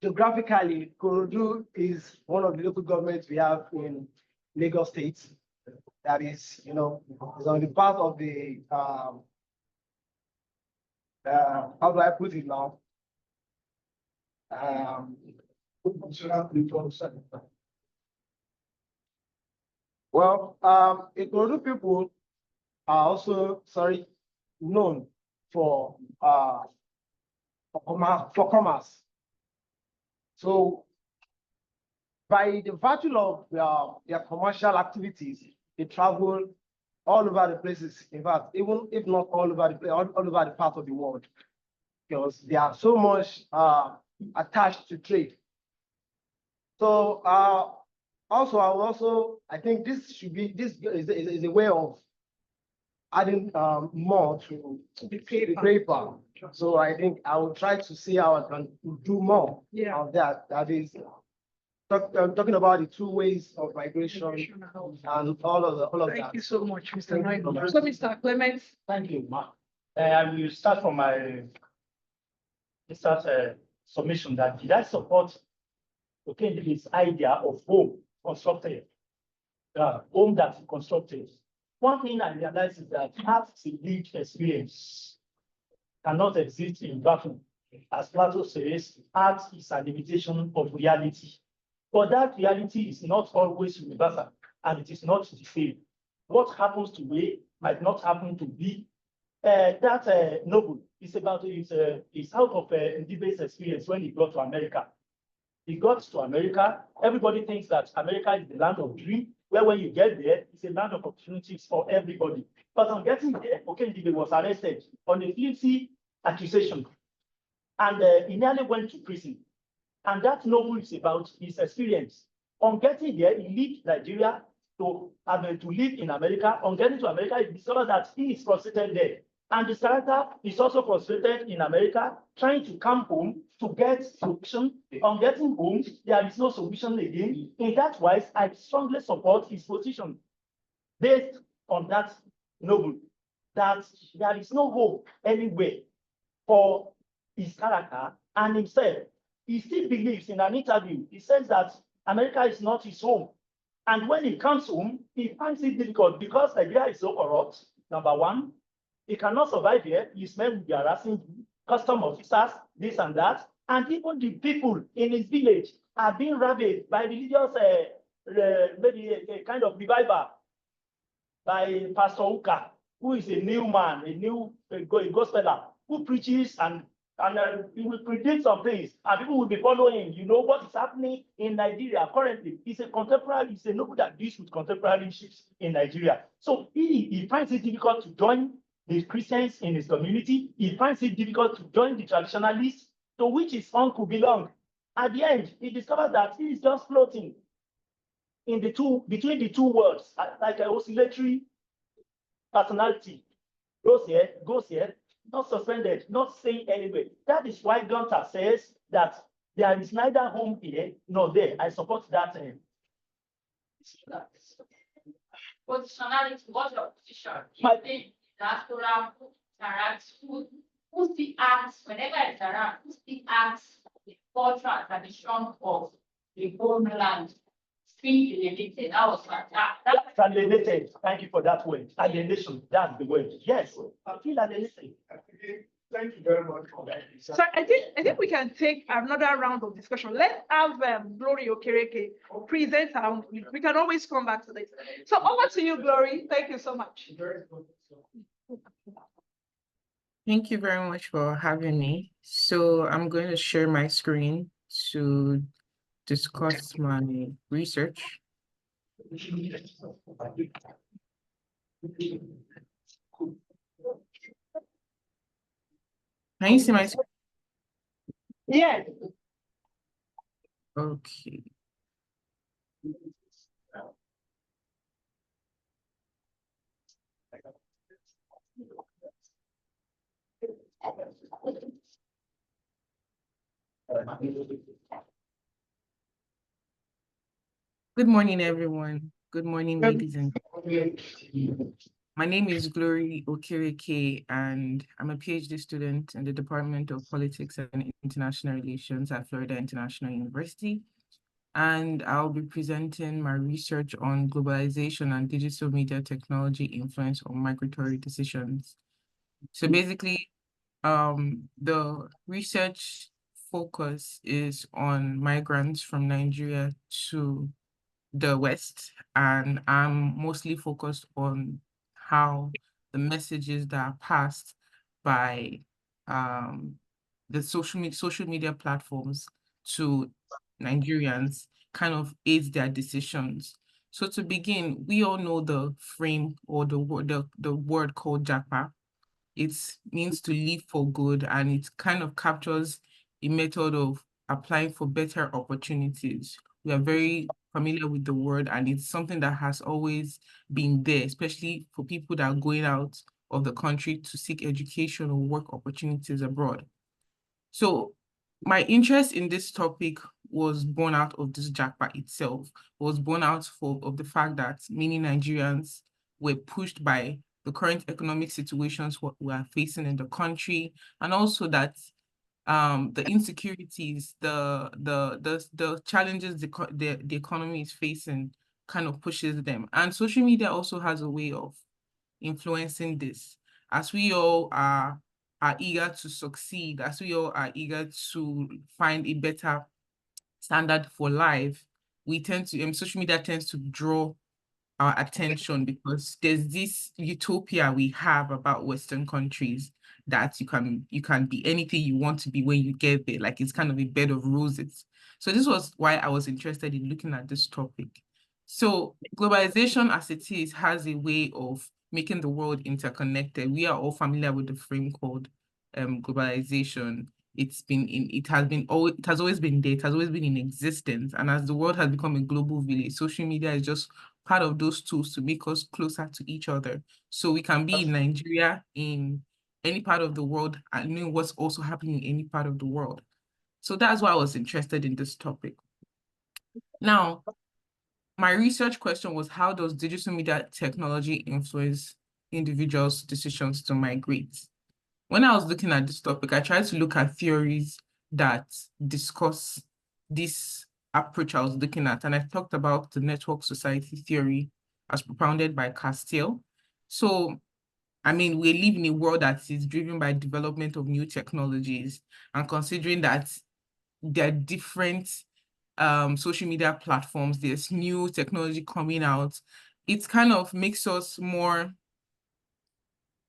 geographically, Ikorodu is one of the local governments we have in Lagos State. That is, is on the part of the how do I put it now? Well, Ikorodu people are also known for commerce. So by the virtue of their commercial activities, they travel all over the places. In fact, even if not all over the place, all over the part of the world, because they are so much attached to trade. So I think this is a way of adding more to the paper. So I think I will try to see how I can do more of that. That is talking about the two ways of migration and all of that. Thank you so much, Mr. Noy. So, Mr. Clement. Thank you, Ma. I will start from my submission that did I support this idea of home constructed, home that's constructed. One thing I realize is that past lived experience cannot exist in vacuum. As Plato says, art is an imitation of reality. But that reality is not always universal, and it is not the same. What happens today might not happen to be. That noble is about is out of Ndibe's experience when he got to America. He got to America. Everybody thinks that America is the land of dream, where when you get there, it's a land of opportunities for everybody. But on getting there, Ndibe was arrested on a flimsy accusation, and he nearly went to prison. And that novel is about his experience. On getting there, he left Nigeria, to live in America. On getting to America, he discovers that he is frustrated there. And this character is also frustrated in America, trying to come home to get solution. On getting home, there is no solution again. In that wise, I strongly support his position based on that novel, that there is no hope anywhere for his character and himself. He still believes in an interview, he says that America is not his home. And when he comes home, he finds it difficult because Nigeria is so corrupt, number one. He cannot survive here. His men will be harassing him, custom officers, this and that. And even the people in his village are being ravaged by religious, maybe a kind of revival by Pastor Uka, who is a new man, a gospeler, who preaches and he will predict some things, and people will be following. You know what is happening in Nigeria currently. He's a contemporary, he's a noble that deals with contemporary issues in Nigeria. So he finds it difficult to join the Christians in his community. He finds it difficult to join the traditionalists to which his uncle belonged. At the end, he discovers that he is just floating in between the two worlds, like an oscillatory personality. Goes here, not suspended, not staying anywhere. That is why Gunter says that there is neither home here nor there. I support that. Positionality, what's your position? My- You think diaspora, who still acts, whenever it's around, who still acts the culture and tradition of the homeland? Being alienated, that was that. Alienated. Thank you for that word. Alienation. That's the word. Yes, I feel alienated. Thank you very much for that. So I think we can take another round of discussion. Let's have Glory Okereke present her. We can always come back to this. So over to you, Glory. Thank you so much. Thank you very much for having me. So I'm going to share my screen to discuss my research. Can you see my screen? Yes. Okay. Good morning, everyone. Good morning, ladies and gentlemen. My name is Glory Okereke, and I'm a PhD student in the Department of Politics and International Relations at Florida International University. And I'll be presenting my research on globalization and digital media technology influence on migratory decisions. So basically, the research focus is on migrants from Nigeria to the West, and I'm mostly focused on how the messages that are passed by the social media platforms to Nigerians kind of aids their decisions. So to begin, we all know the frame or the word called JAPA. It means to live for good, and it kind of captures a method of applying for better opportunities. We are very familiar with the word, and it's something that has always been there, especially for people that are going out of the country to seek education or work opportunities abroad. So my interest in this topic was born out of this JAPA itself, was born out of the fact that many Nigerians were pushed by the current economic situations what we are facing in the country, and also that the insecurities, the challenges the economy is facing kind of pushes them. And social media also has a way of influencing this. As we all are eager to succeed, as we all are eager to find a better standard for life, we tend to, social media tends to draw our attention because there's this utopia we have about Western countries that you can be anything you want to be when you get there. Like it's kind of a bed of roses. So this was why I was interested in looking at this topic. So globalization as it is has a way of making the world interconnected. We are all familiar with the frame called globalization. It has always been there, it has always been in existence. And as the world has become a global village, social media is just part of those tools to make us closer to each other. So we can be in Nigeria, in any part of the world, and know what's also happening in any part of the world. So that's why I was interested in this topic. Now, my research question was, how does digital media technology influence individuals' decisions to migrate? When I was looking at this topic, I tried to look at theories that discuss this approach I was looking at, and I talked about the network society theory as propounded by Castile. So, I mean, we live in a world that is driven by development of new technologies, and considering that there are different social media platforms, there's new technology coming out, it kind of makes us more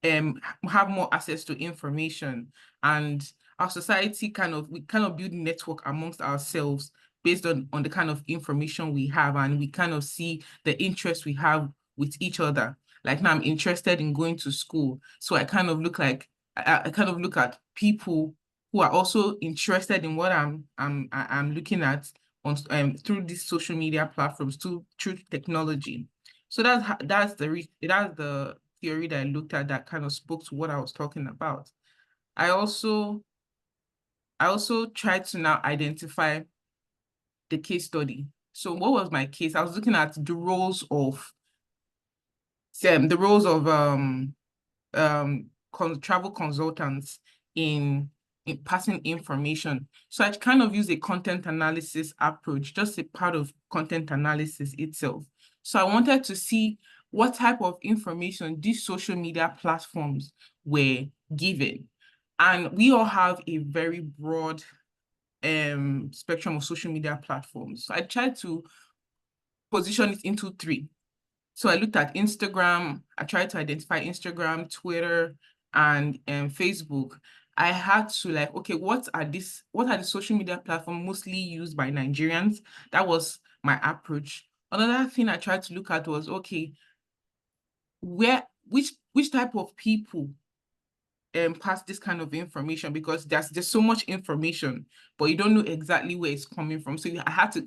have more access to information, and our society we kind of build network amongst ourselves based on the kind of information we have, and we kind of see the interest we have with each other. Like now I'm interested in going to school, so I kind of look at people who are also interested in what I'm looking at on through these social media platforms, through technology. So that's the theory that I looked at that kind of spoke to what I was talking about. I also tried to now identify the case study. So what was my case? I was looking at the roles of travel consultants in passing information. So I kind of use a content analysis approach, just a part of content analysis itself. So I wanted to see what type of information these social media platforms were given. And we all have a very broad spectrum of social media platforms. So I tried to position it into three. So I looked at Instagram. I tried to identify Instagram, Twitter, and Facebook. I had to okay, what are the social media platforms mostly used by Nigerians? That was my approach. Another thing I tried to look at was, okay, which type of people pass this kind of information, because there's so much information, but you don't know exactly where it's coming from. So I had to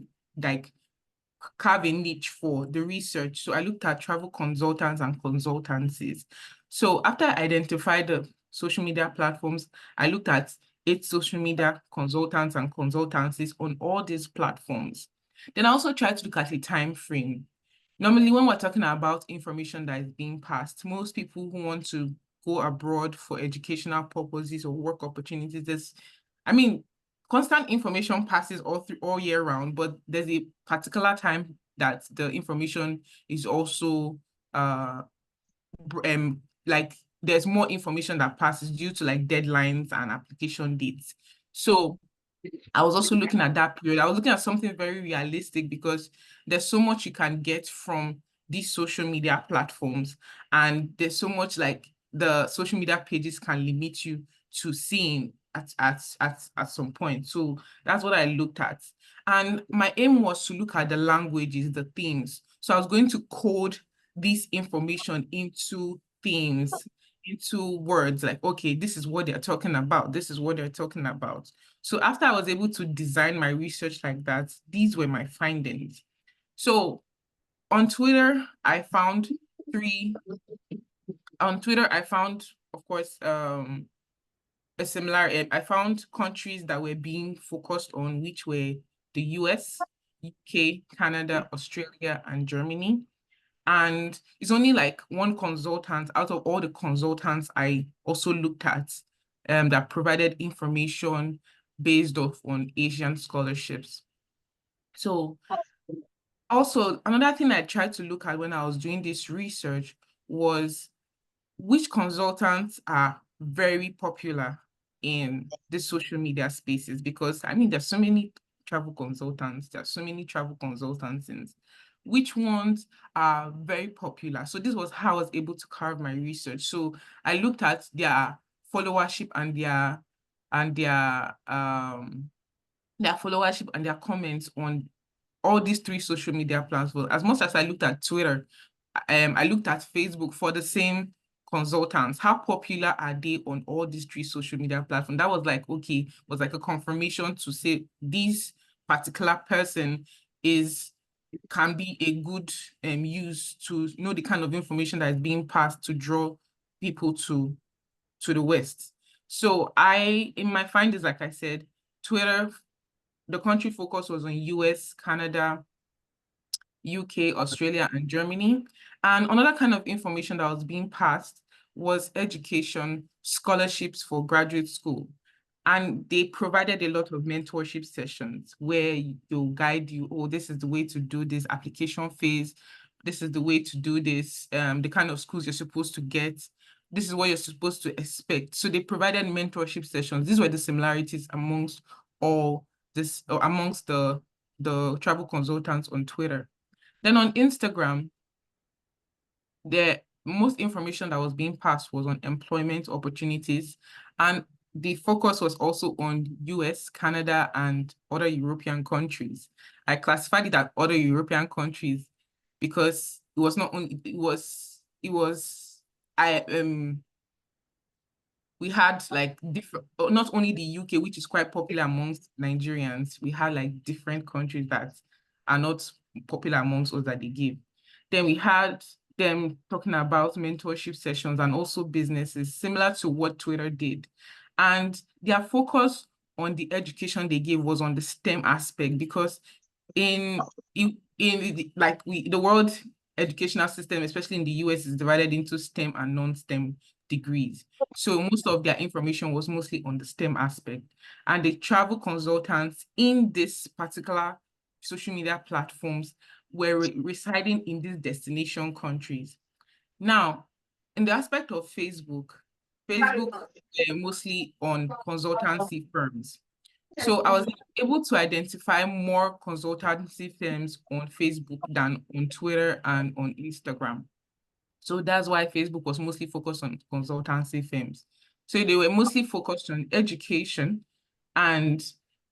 carve a niche for the research. So I looked at travel consultants and consultancies. So after I identified the social media platforms, I looked at 8 social media consultants and consultancies on all these platforms. Then I also tried to look at a time frame. Normally, when we're talking about information that is being passed, most people who want to go abroad for educational purposes or work opportunities, constant information passes all year round, but there's a particular time that the information is also there's more information that passes due to deadlines and application dates. So I was also looking at that period. I was looking at something very realistic, because there's so much you can get from these social media platforms, and there's so much the social media pages can limit you to seeing at some point. So that's what I looked at. And my aim was to look at the languages, the themes. So I was going to code this information into themes, into words, okay, this is what they're talking about. This is what they're talking about. So after I was able to design my research like that, these were my findings. So on Twitter, I found, of course, I found countries that were being focused on, which were the US, UK, Canada, Australia, and Germany. And it's only one consultant out of all the consultants I also looked at that provided information based on Asian scholarships. So also, another thing I tried to look at when I was doing this research was which consultants are very popular in the social media spaces, because there's so many travel consultants, there's so many travel consultants, and which ones are very popular. So this was how I was able to carve my research. So I looked at their followership and their comments on all these 3 social media platforms. As much as I looked at Twitter, I looked at Facebook for the same consultants. How popular are they on all these 3 social media platforms? That was a confirmation to say this particular person is can be a good use to know the kind of information that is being passed to draw people to the West. So in my findings, like I said, Twitter, the country focus was on US, Canada, UK, Australia, and Germany. And another kind of information that was being passed was education scholarships for graduate school. And they provided a lot of mentorship sessions where they'll guide you, oh, this is the way to do this application phase. This is the way to do this, the kind of schools you're supposed to get. This is what you're supposed to expect. So they provided mentorship sessions. These were the similarities amongst the travel consultants on Twitter. Then on Instagram, the most information that was being passed was on employment opportunities. And the focus was also on US, Canada, and other European countries. I classified it as other European countries because it was not only, we had like different, not only the UK, which is quite popular amongst Nigerians, we had like different countries that are not popular amongst us that they give. Then we had them talking about mentorship sessions and also businesses, similar to what Twitter did. And their focus on the education they gave was on the STEM aspect, because the world educational system, especially in the US, is divided into STEM and non-STEM degrees. So most of their information was mostly on the STEM aspect. And the travel consultants in this particular social media platforms were residing in these destination countries. Now, in the aspect of Facebook mostly on consultancy firms. So I was able to identify more consultancy firms on Facebook than on Twitter and on Instagram. So that's why Facebook was mostly focused on consultancy firms. So they were mostly focused on education, and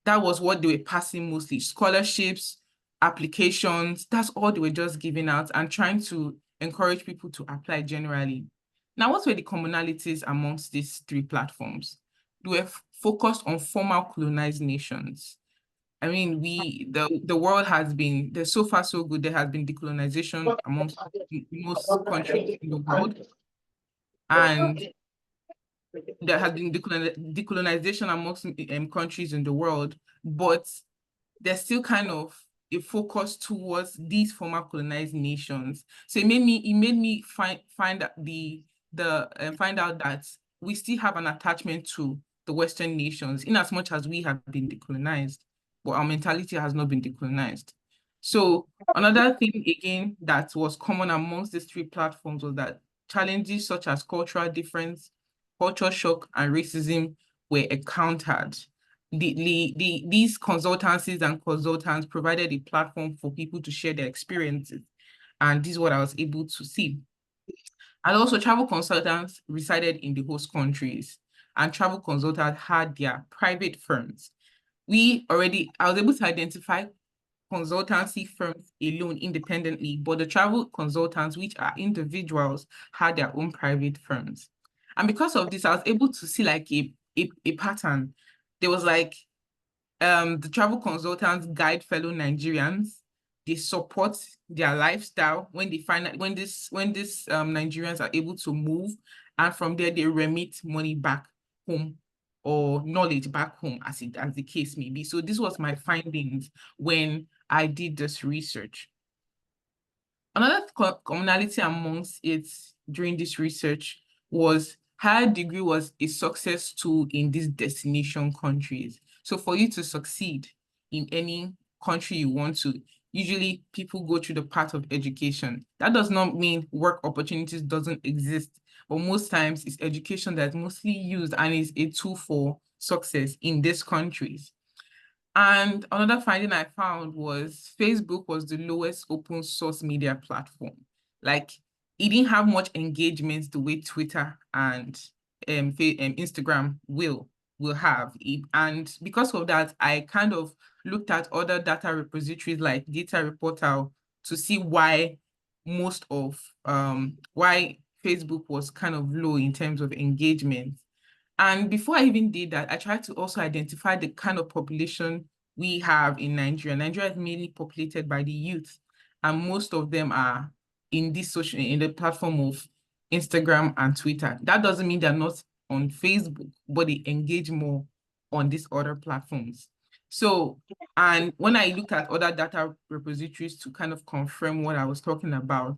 that was what they were passing mostly: scholarships, applications. That's all they were just giving out and trying to encourage people to apply generally. Now, what were the commonalities amongst these three platforms? They were focused on former colonized nations. I mean, the world has been, there's so far so good. There has been decolonization amongst most countries in the world. And there has been decolonization amongst countries in the world, but there's still kind of a focus towards these former colonized nations. So it made me find out that we still have an attachment to the Western nations, in as much as we have been decolonized, but our mentality has not been decolonized. So another thing again that was common amongst these three platforms was that challenges such as cultural difference, culture shock, and racism were encountered. These consultancies and consultants provided a platform for people to share their experiences. And this is what I was able to see. And also travel consultants resided in the host countries, and travel consultants had their private firms. I was able to identify consultancy firms alone independently, but the travel consultants, which are individuals, had their own private firms. And because of this, I was able to see like a pattern. There was like the travel consultants guide fellow Nigerians. They support their lifestyle when they find out when these Nigerians are able to move, and from there they remit money back home or knowledge back home, as the case may be. So this was my findings when I did this research. Another commonality amongst it during this research was higher degree was a success tool in these destination countries. So for you to succeed in any country you want to, usually people go through the path of education. That does not mean work opportunities doesn't exist, but most times it's education that's mostly used and is a tool for success in these countries. And another finding I found was Facebook was the lowest open source media platform. Like, it didn't have much engagement the way Twitter and Instagram will have. And because of that, I kind of looked at other data repositories like Data Reportal to see why why Facebook was kind of low in terms of engagement. And before I even did that, I tried to also identify the kind of population we have in Nigeria. Nigeria is mainly populated by the youth. and most of them are in the platform of Instagram and Twitter. That doesn't mean they're not on Facebook, but they engage more on these other platforms. So, and when I looked at other data repositories to kind of confirm what I was talking about,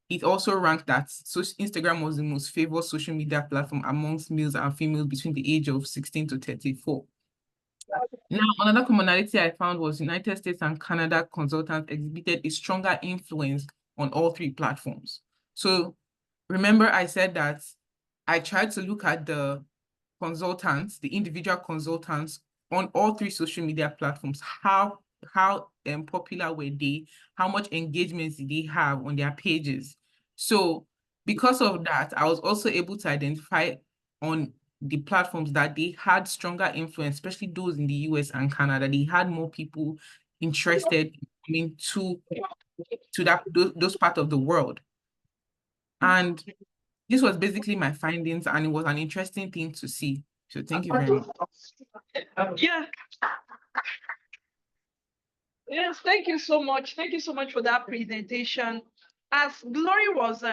it also ranked that Instagram was the most favored social media platform amongst males and females between the age of 16 to 34. Now, another commonality I found was United States and Canada consultants exhibited a stronger influence on all three platforms. So remember I said that I tried to look at the consultants, the individual consultants on all three social media platforms, how popular were they, how much engagement did they have on their pages. So because of that, I was also able to identify on the platforms that they had stronger influence, especially those in the US and Canada. They had more people interested in coming to those parts of the world. And this was basically my findings, and it was an interesting thing to see. So thank you very much. Yeah. Yes, thank you so much. Thank you so much for that presentation. As Glory was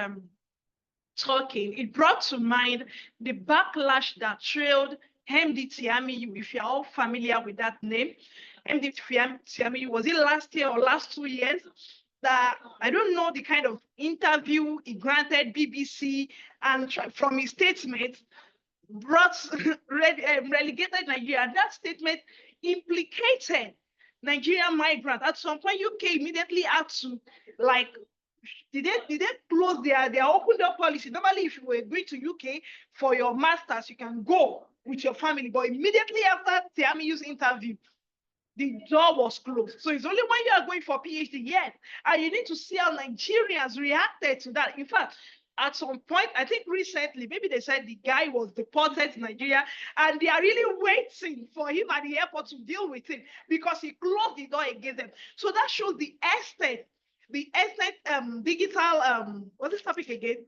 talking, it brought to mind the backlash that trailed MD Tiamiyu, if you're all familiar with that name. MD Tiamiyu, was it last year or last 2 years? That I don't know the kind of interview he granted BBC, and from his statement brought relegated Nigeria. And that statement implicated Nigerian migrants. At some point, UK immediately had to, like, did they close their open door policy? Normally, if you were going to UK for your masters, you can go with your family. But immediately after Tiamiyu's interview, the door was closed. So it's only when you are going for PhD, yes. And you need to see how Nigerians reacted to that. In fact, at some point, I think recently, maybe they said the guy was deported to Nigeria, and they are really waiting for him at the airport to deal with him because he closed the door against them. So that shows the extent digital, what's this topic again?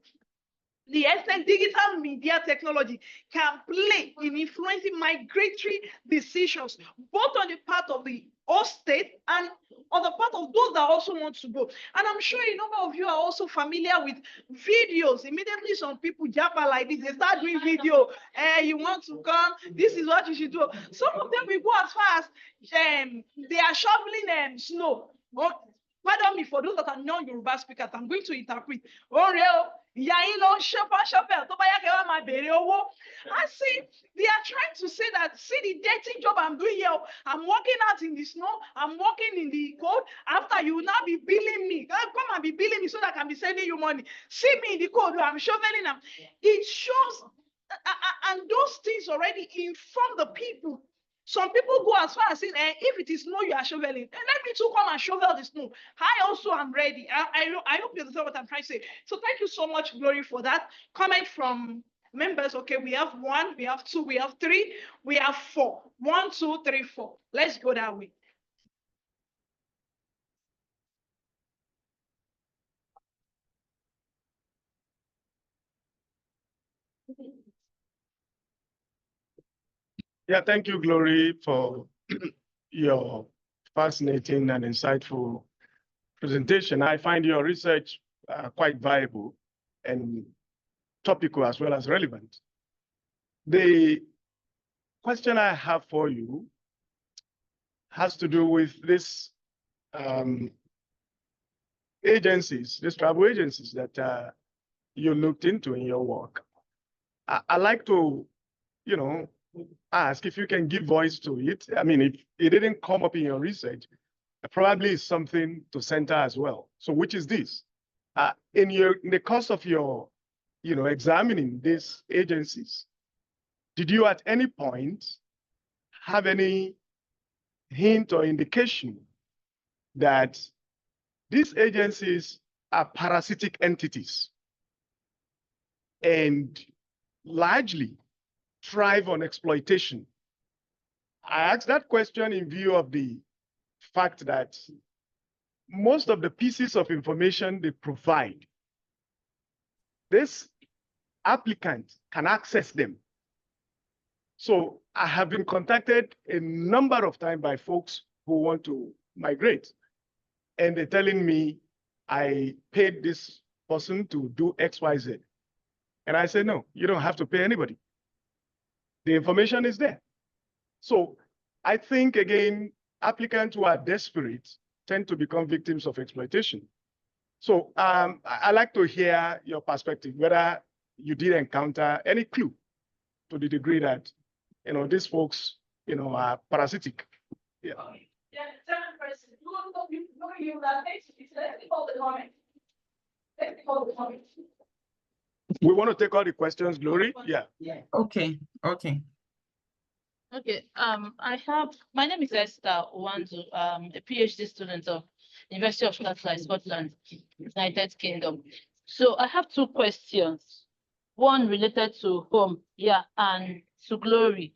The extent digital media technology can play in influencing migratory decisions, both on the part of the host state and on the part of those that also want to go. And I'm sure a number of you are also familiar with videos. Immediately, some people jump like this, they start doing video. You want to come? This is what you should do. Some of them will go as far as they are shoveling snow. Pardon me for those that are non-Yoruba speakers, I'm going to interpret. I see they are trying to say that, see the dirty job I'm doing here. I'm working out in the snow, I'm working in the cold. After you will now be billing me. Come and be billing me so that I can be sending you money. See me in the cold, I'm shoveling them. It shows, and those things already inform the people. Some people go as far as saying, if it is snow you are shoveling, let me too come and shovel the snow. I also am ready. I hope you understand what I'm trying to say. So thank you so much, Glory, for that. Comment from members. Okay, we have 1, we have 2, we have 3, we have 4. 1, 2, 3, 4. Let's go that way. Yeah, thank you, Glory, for your fascinating and insightful presentation. I find your research quite viable and topical as well as relevant. The question I have for you has to do with this agencies, these travel agencies that you looked into in your work. I'd like to, ask if you can give voice to it. I mean, if it didn't come up in your research, probably it's something to center as well. So which is this? In the course of your, examining these agencies, did you at any point have any hint or indication that these agencies are parasitic entities and largely thrive on exploitation? I asked that question in view of the fact that most of the pieces of information they provide, this applicant can access them. So I have been contacted a number of times by folks who want to migrate, and they're telling me I paid this person to do XYZ. And I say, no, you don't have to pay anybody. The information is there. So I think, again, applicants who are desperate tend to become victims of exploitation. So I'd like to hear your perspective, whether you did encounter any clue to the degree that, these folks, are parasitic. Yeah. Yeah, second person, you let me hold the comment. Let me hold the comment. We want to take all the questions, Glory. Yeah. Okay. Okay, my name is Esther Owanzu, a PhD student of University of Scotland, United Kingdom. So I have two questions, one related to home, and to Glory.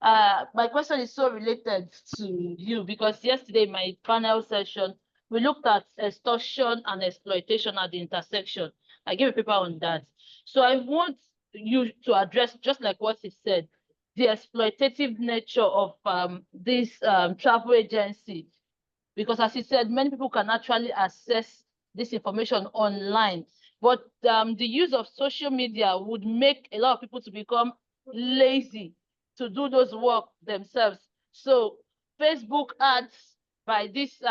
My question is so related to you because yesterday in my panel session, we looked at extortion and exploitation at the intersection. I gave a paper on that. So I want you to address, just like what he said, the exploitative nature of this travel agency. Because as he said, many people can actually access this information online. But the use of social media would make a lot of people to become lazy to do those work themselves. So Facebook ads by this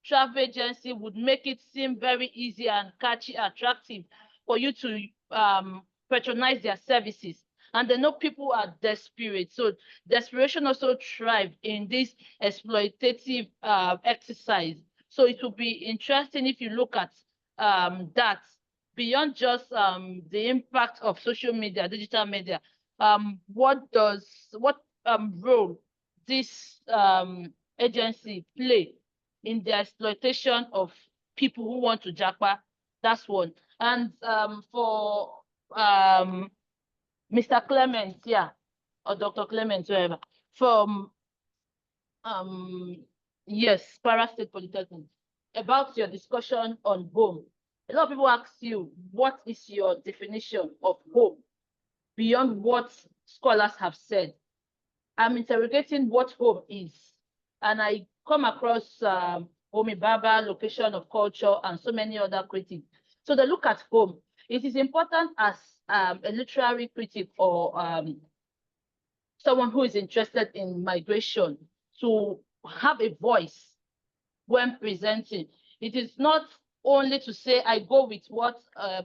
travel agency would make it seem very easy and catchy, attractive for you to patronize their services. And they know people are desperate. So desperation also thrive in this exploitative exercise. So it will be interesting if you look at that beyond just the impact of social media, digital media. What role this agency play in the exploitation of people who want to japa? That's one. And for Mr. Clement, or Dr. Clement, whoever, from yes, Para State Polytechnic, about your discussion on home. A lot of people ask you, what is your definition of home beyond what scholars have said? I'm interrogating what home is, and I come across Homi Baba, location of culture, and so many other critics. So they look at home. It is important as a literary critic or someone who is interested in migration to have a voice when presenting. It is not only to say, I go with what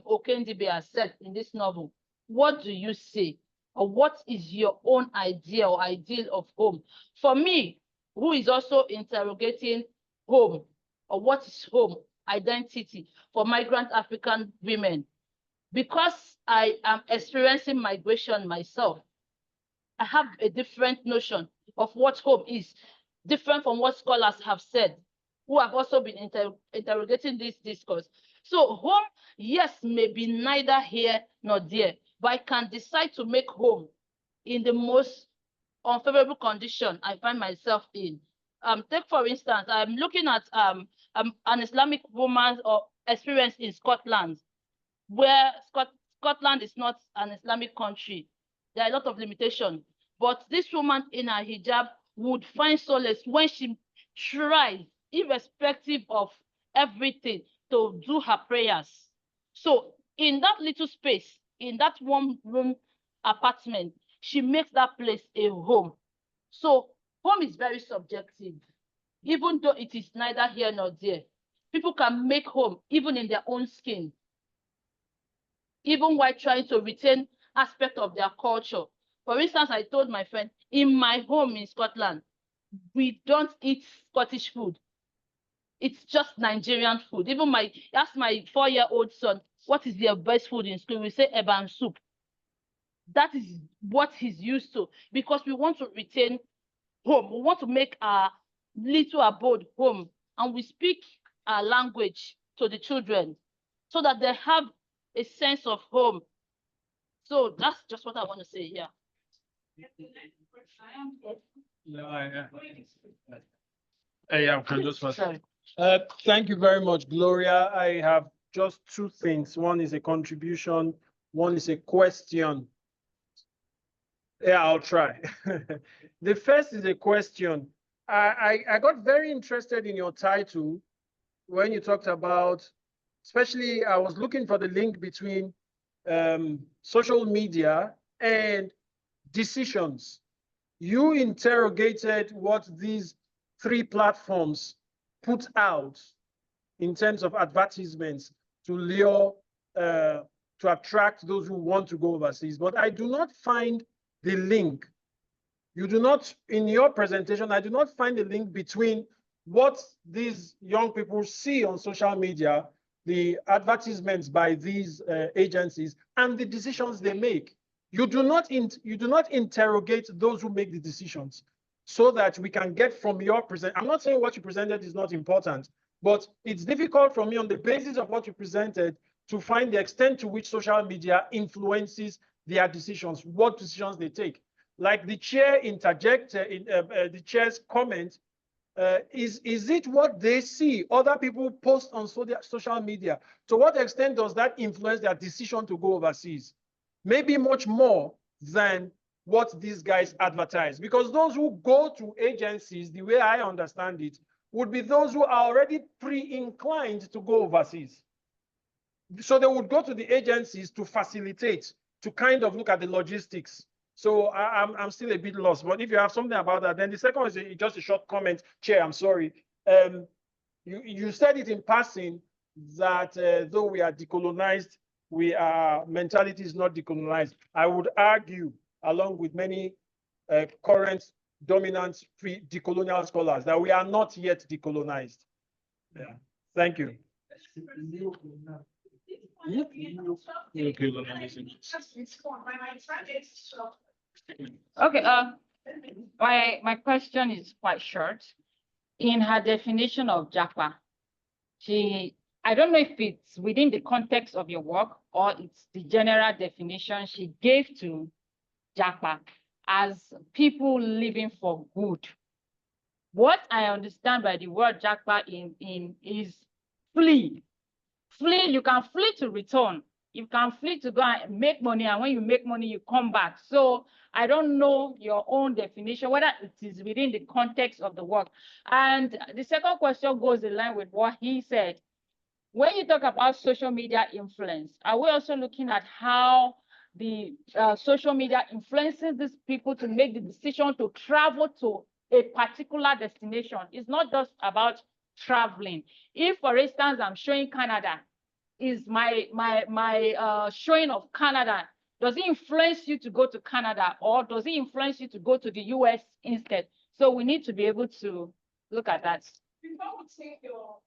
Okendibe has said in this novel. What do you say? Or what is your own idea or ideal of home? For me, who is also interrogating home, or what is home identity for migrant African women, because I am experiencing migration myself, I have a different notion of what home is, different from what scholars have said, who have also been interrogating this discourse. So home, yes, may be neither here nor there, but I can decide to make home in the most unfavorable condition I find myself in. Take for instance, I'm looking at an Islamic woman's experience in Scotland, where Scotland is not an Islamic country. There are a lot of limitations, but this woman in her hijab would find solace when she tries, irrespective of everything, to do her prayers. So in that little space, in that one room apartment, she makes that place a home. So home is very subjective, even though it is neither here nor there. People can make home even in their own skin, even while trying to retain aspect of their culture. For instance, I told my friend, in my home in Scotland, we don't eat Scottish food. It's just Nigerian food. Even ask my 4-year-old son, what is their best food in school? We say eba soup. That is what he's used to, because we want to retain home. We want to make our little abode home, and we speak our language to the children so that they have a sense of home. So that's just what I want to say here. Thank you very much, Gloria. I have just two things. One is a contribution, one is a question. Yeah, I'll try. The first is a question. I got very interested in your title when you talked about especially I was looking for the link between social media and decisions. You interrogated what these three platforms put out in terms of advertisements to lure, to attract those who want to go overseas. But I do not find the link. You do not, in your presentation, I do not find the link between what these young people see on social media, the advertisements by these agencies, and the decisions they make. You do not interrogate those who make the decisions so that we can get from your present. I'm not saying what you presented is not important, but it's difficult for me on the basis of what you presented to find the extent to which social media influences their decisions, what decisions they take. Like the chair interjected in the chair's comment, is it what they see other people post on social media? To what extent does that influence their decision to go overseas? Maybe much more than what these guys advertise, because those who go to agencies, the way I understand it, would be those who are already pre-inclined to go overseas. So they would go to the agencies to facilitate, to kind of look at the logistics. So I'm still a bit lost, but if you have something about that, then the second one is just a short comment. Chair, I'm sorry. You said it in passing that though we are decolonized, our mentality is not decolonized. I would argue, along with many current dominant decolonial scholars, that we are not yet decolonized. Yeah. Thank you. Okay, my question is quite short. In her definition of Japa, I don't know if it's within the context of your work or it's the general definition she gave to Japa as people living for good. What I understand by the word Japa is flee. Flee, you can flee to return. You can flee to go and make money, and when you make money, you come back. So I don't know your own definition, whether it is within the context of the work. And the second question goes in line with what he said. When you talk about social media influence, are we also looking at how the social media influences these people to make the decision to travel to a particular destination? It's not just about traveling. If, for instance, I'm showing Canada, is my showing of Canada, does it influence you to go to Canada, or does it influence you to go to the US instead? So we need to be able to look at that. Before we take your,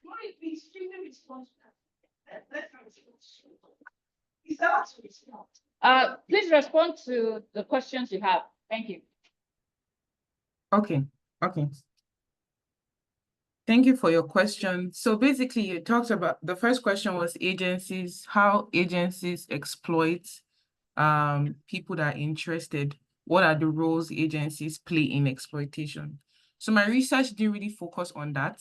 why be extremely responsible? Is that to respond? Please respond to the questions you have. Thank you. Okay. Thank you for your question. So basically, you talked about, the first question was agencies, how agencies exploit people that are interested. What are the roles agencies play in exploitation? So my research didn't really focus on that,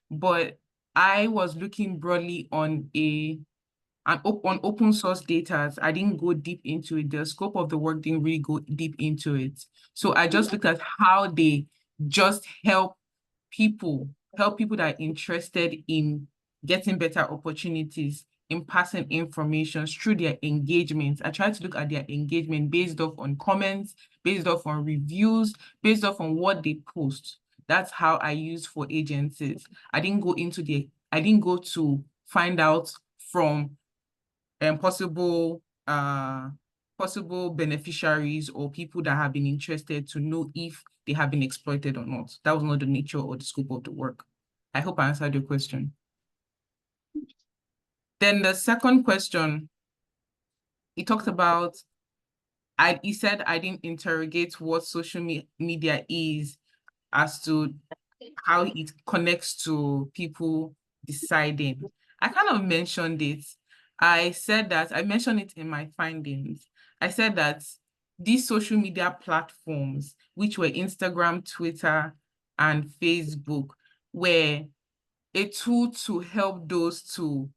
but I was looking broadly on on open source data. I didn't go deep into it. The scope of the work didn't really go deep into it. So I just looked at how they just help people that are interested in getting better opportunities, in passing information through their engagement. I tried to look at their engagement based off on comments, based off on reviews, based off on what they post. That's how I use for agencies. I didn't go to find out from possible beneficiaries or people that have been interested to know if they have been exploited or not. That was not the nature or the scope of the work. I hope I answered your question. Then the second question, he talked about, he said I didn't interrogate what social media is as to how it connects to people deciding. I kind of mentioned it. I mentioned it in my findings. I said that these social media platforms, which were Instagram, Twitter, and Facebook, were a tool to help those to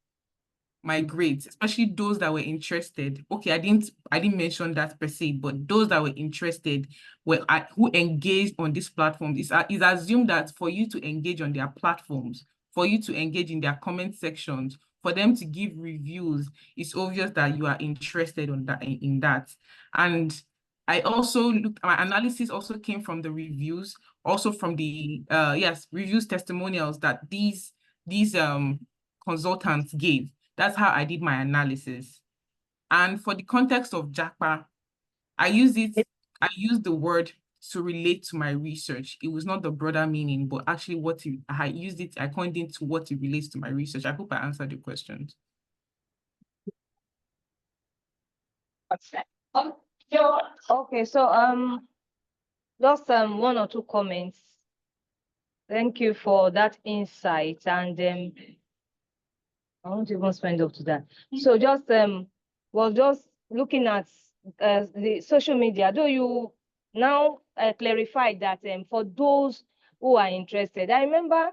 migrate, especially those that were interested. Okay, I didn't mention that per se, but those that were interested who engaged on these platforms. It's assumed that for you to engage on their platforms, for you to engage in their comment sections, for them to give reviews. It's obvious that you are interested in that. And I also looked, my analysis also came from the reviews, also from the reviews testimonials that these consultants gave. That's how I did my analysis. And for the context of JAPA, I used the word to relate to my research. It was not the broader meaning, but actually I used it, I coined it to what it relates to my research. I hope I answered your questions. Okay, so just one or two comments. Thank you for that insight, and I won't even spend up to that. So just was just looking at the social media. Though you now clarified that for those who are interested, I remember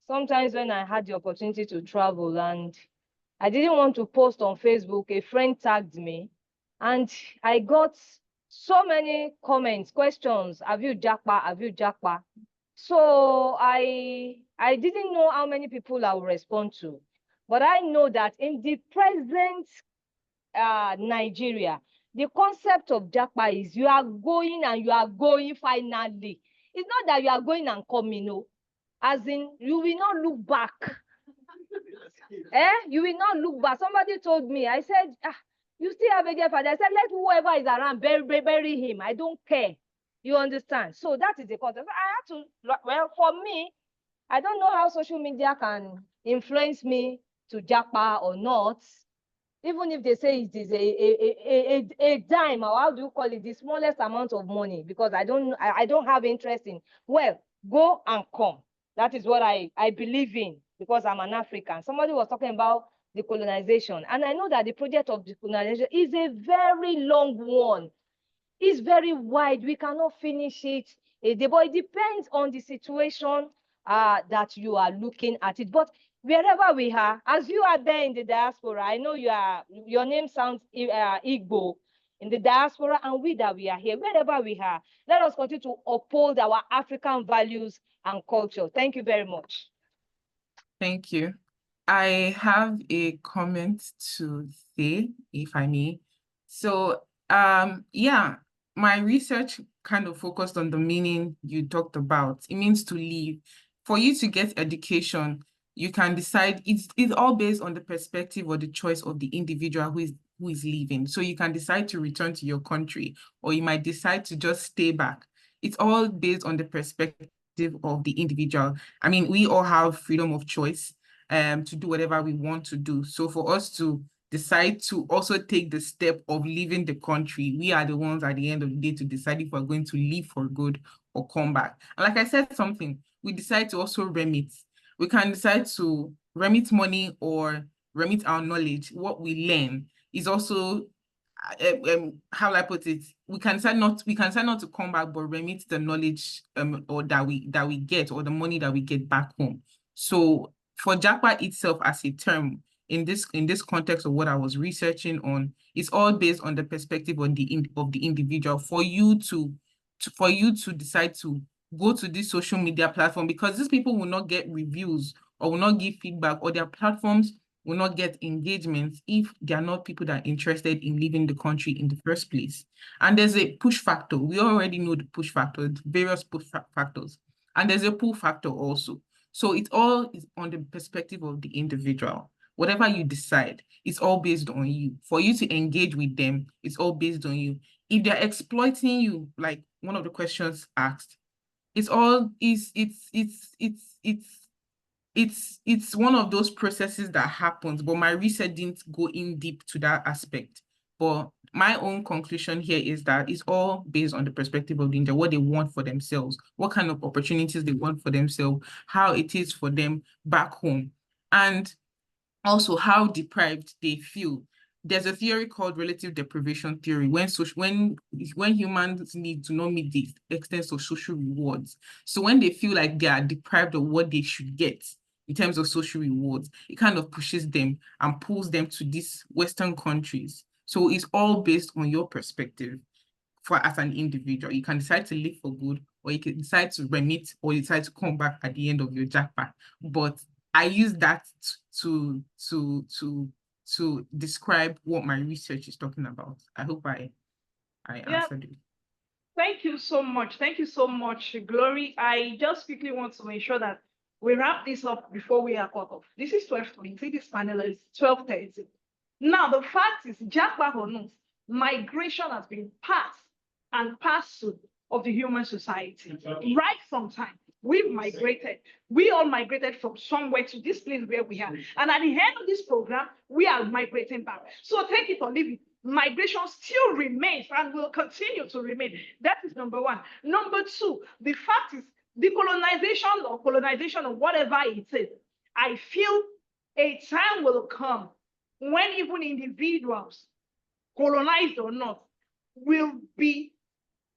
sometimes when I had the opportunity to travel and I didn't want to post on Facebook, a friend tagged me, and I got so many comments, questions. Have you japa? Have you japa? So I didn't know how many people I would respond to. But I know that in the present Nigeria, the concept of japa is you are going and you are going finally. It's not that you are going and coming, no. As in, you will not look back. You will not look back. Somebody told me, I said, you still have a girlfriend. I said, let whoever is around bury him. I don't care. You understand? So that is the concept. I have to, well, for me, I don't know how social media can influence me to japa or not. Even if they say it is a dime, or how do you call it, the smallest amount of money, because I don't have interest in, well, go and come. That is what I believe in, because I'm an African. Somebody was talking about decolonization, and I know that the project of decolonization is a very long one. It's very wide. We cannot finish it a day, but it depends on the situation that you are looking at it. But wherever we are, as you are there in the diaspora, I know your name sounds Igbo in the diaspora, and we are here, wherever we are, let us continue to uphold our African values and culture. Thank you very much. Thank you. I have a comment to say, if I may. So, my research kind of focused on the meaning you talked about. It means to live. For you to get education, you can decide, it's all based on the perspective or the choice of the individual who is leaving. So you can decide to return to your country, or you might decide to just stay back. It's all based on the perspective of the individual. I mean, we all have freedom of choice to do whatever we want to do. So for us to decide to also take the step of leaving the country, we are the ones at the end of the day to decide if we're going to leave for good or come back. And like I said something, we decide to also remit. We can decide to remit money or remit our knowledge. What we learn is also, how will I put it? We can decide not to come back, but remit the knowledge or that we get, or the money that we get back home. So for JAPA itself as a term, in this context of what I was researching on, it's all based on the perspective of the individual. For you to decide to go to this social media platform, because these people will not get reviews or will not give feedback, or their platforms will not get engagement if they are not people that are interested in leaving the country in the first place. And there's a push factor. We already know the push factor, various push factors. And there's a pull factor also. So it all is on the perspective of the individual. Whatever you decide, it's all based on you. For you to engage with them, it's all based on you. If they're exploiting you, like one of the questions asked, it's one of those processes that happens, but my research didn't go in deep to that aspect. But my own conclusion here is that it's all based on the perspective of the individual, what they want for themselves, what kind of opportunities they want for themselves, how it is for them back home, and also how deprived they feel. There's a theory called relative deprivation theory, when humans need to not meet the extent of social rewards. So when they feel like they are deprived of what they should get in terms of social rewards, it kind of pushes them and pulls them to these Western countries. So it's all based on your perspective as an individual. You can decide to live for good, or you can decide to remit, or you decide to come back at the end of your jackpot. But I use that to describe what my research is talking about. I hope I answered it. Thank you so much. Thank you so much, Glory. I just quickly want to ensure that we wrap this up before we are cut off. This is 12:20. This panel is 12:30. Now, the fact is, Japa or not, migration has been part and parcel of the human society. Right from time, we've migrated. We all migrated from somewhere to this place where we are. And at the end of this program, we are migrating back. So take it or leave it. Migration still remains and will continue to remain. That is number one. Number two, the fact is decolonization or colonization or whatever it is, I feel a time will come when even individuals, colonized or not, will be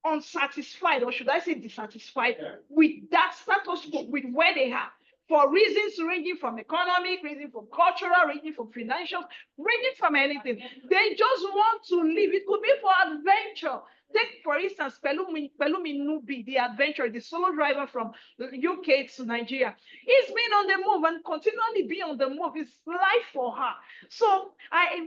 unsatisfied, or should I say dissatisfied, with that status quo, with where they are, for reasons ranging from economic, ranging from cultural, ranging from financial, ranging from anything. They just want to live. It could be for adventure. Take, for instance, Pelumi Nubi, the adventurer, the solo driver from the UK to Nigeria. He's been on the move and continually be on the move. It's life for her. So I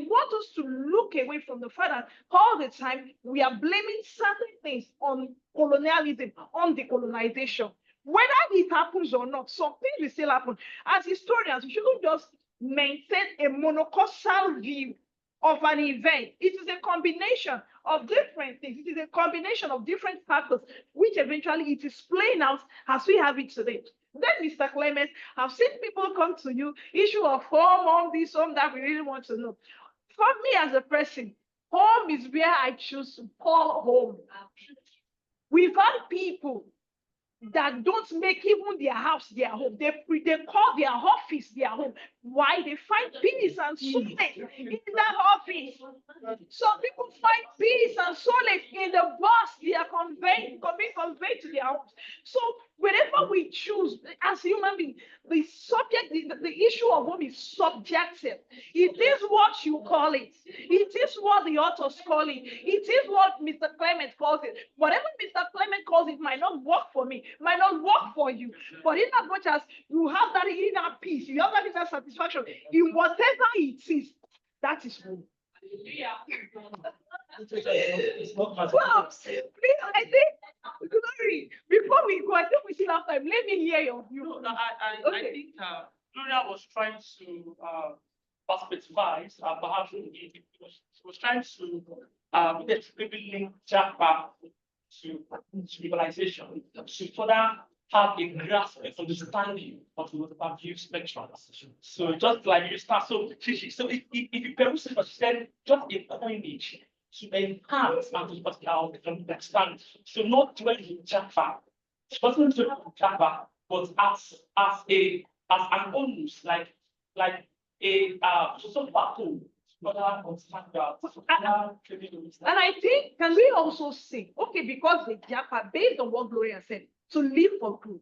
want us to look away from the fact that all the time we are blaming certain things on colonialism, on decolonization. Whether it happens or not, some things will still happen. As historians, we shouldn't just maintain a monocausal view of an event. It is a combination of different things. It is a combination of different factors, which eventually it is playing out as we have it today. Then, Mr. Clement, I've seen people come to you, issue of home, this, home, that we really want to know. For me as a person, home is where I choose to call home. We've had people that don't make even their house their home. They call their office their home. Why? They find peace and solace in that office. Some people find peace and solace in the bus they are being conveyed to their homes. So whenever we choose as human beings, the subject, the issue of home is subjective. It is what you call it. It is what the authors call it. It is what Mr. Clement calls it. Whatever Mr. Clement calls it might not work for me, might not work for you. But in as much as you have that inner peace, you have that inner satisfaction in whatever it is, that is home. Well, please, I think, Glory, before we go, I think we still have time. Let me hear your view. No, I think Gloria was trying to perspectivize, perhaps she was trying to maybe link Japa to liberalization to further have a grasp and understanding of the view spectrum. So just like you start, so if you peruse what she said, just a coinage to enhance and understand. So not dwelling in Japa. She wasn't dwelling in Japa, but as an onus, like a social battle. And I think, can we also say, okay, because the Japa, based on what Gloria said, to live for good,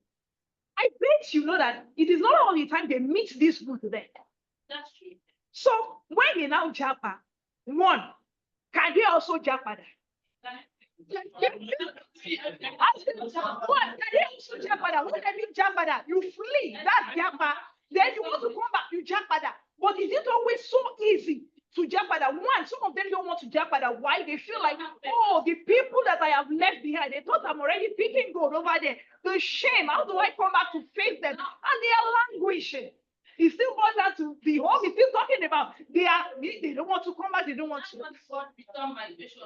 I bet you know that it is not all the time they meet this good there. That's true. So when they now Japa, one, can they also Japa that? Can they also Japa that? When they mean Japa that, you flee, that's Japa. Then you want to come back, you Japa that. But is it always so easy to Japada? One, some of them don't want to Japada. Why? They feel like, oh, the people that I have left behind, they thought I'm already picking gold over there. The shame, how do I come back to face them? And they are languishing. It still boils down to the home. He's still talking about they don't want to come back, they don't want to. Return migration.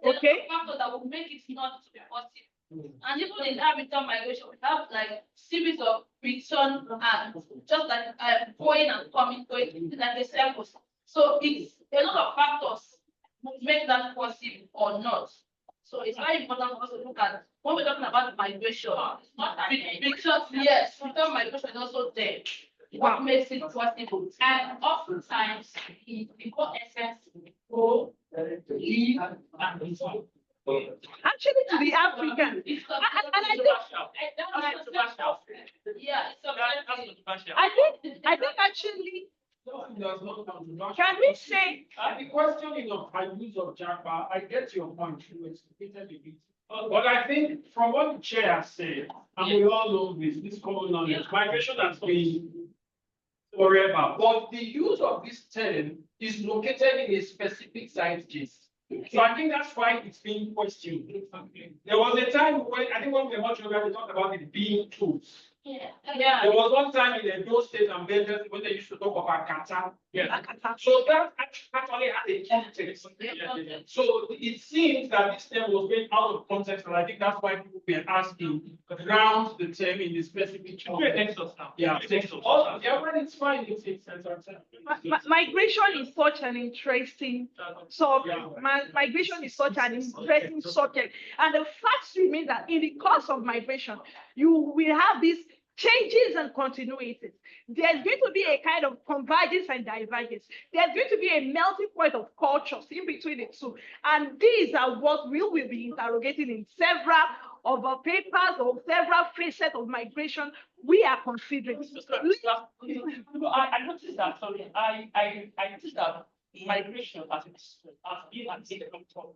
Okay. That will make it not to be possible. And even in that return migration, we have like series of return and just like going and coming, like a cycle. So it's a lot of factors will make that possible or not. So it's very important for us to look at when we're talking about migration. Because yes, return migration is also there. What makes it possible? And oftentimes the core essence go, leave, and return. Actually, to the African, and I think actually, can we say the questioning of my use of Japa? I get your point. You explicated a bit, But I think from what the chair has said, and we all know this common knowledge, migration has been forever. But the use of this term is located in a specific zeitgeist. So I think that's why it's being questioned. There was a time when I think when we were much younger, we talked about it being tools. Yeah. There was one time in those states and Belgium when they used to talk about kata. Yeah. So that actually had a context. So it seems that this term was made out of context, and I think that's why people were asking ground the term in the specific context. Yeah. Oh, yeah, but it's fine. It's Migration is such an interesting subject. Migration is such an interesting subject. And the facts remain that in the course of migration, you will have these changes and continuities. There's going to be a kind of convergence and divergence. There's going to be a melting point of cultures in between the two. And these are what we will be interrogating in several of our papers or several facets of migration we are considering. I noticed that, sorry, I noticed that migration has been an economic problem.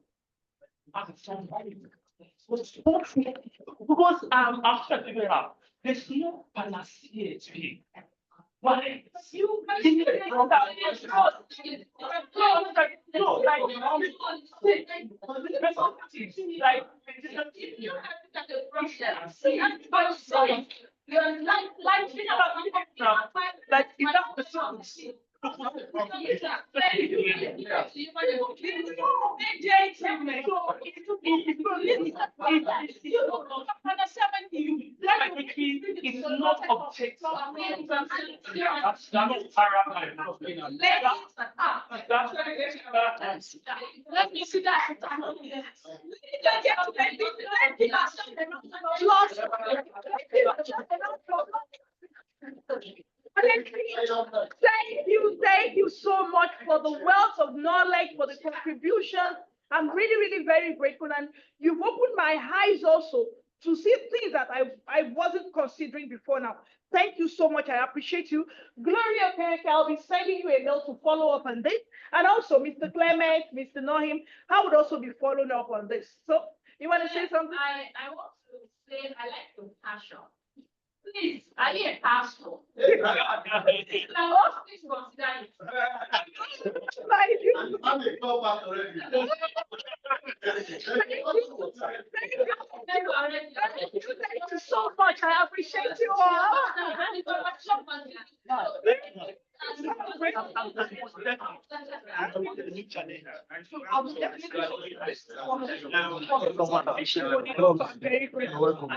Because I'm trying to figure it out. There's no panacea to it. Why? It's not objective. Let me see that. Thank you so much for the wealth of knowledge, for the contributions. I'm really, really very grateful. And you've opened my eyes also to see things that I wasn't considering before now. Thank you so much. I appreciate you. Gloria Perek, I'll be sending you a note to follow up on this. And also, Mr. Clement, Mr. Nohim, I would also be following up on this. So, you want to say something? I want to say I like your passion. Please, are you a pastor? Now, also please consider it. I'm a pastor already. Thank you so much. I appreciate you all. I'm very grateful.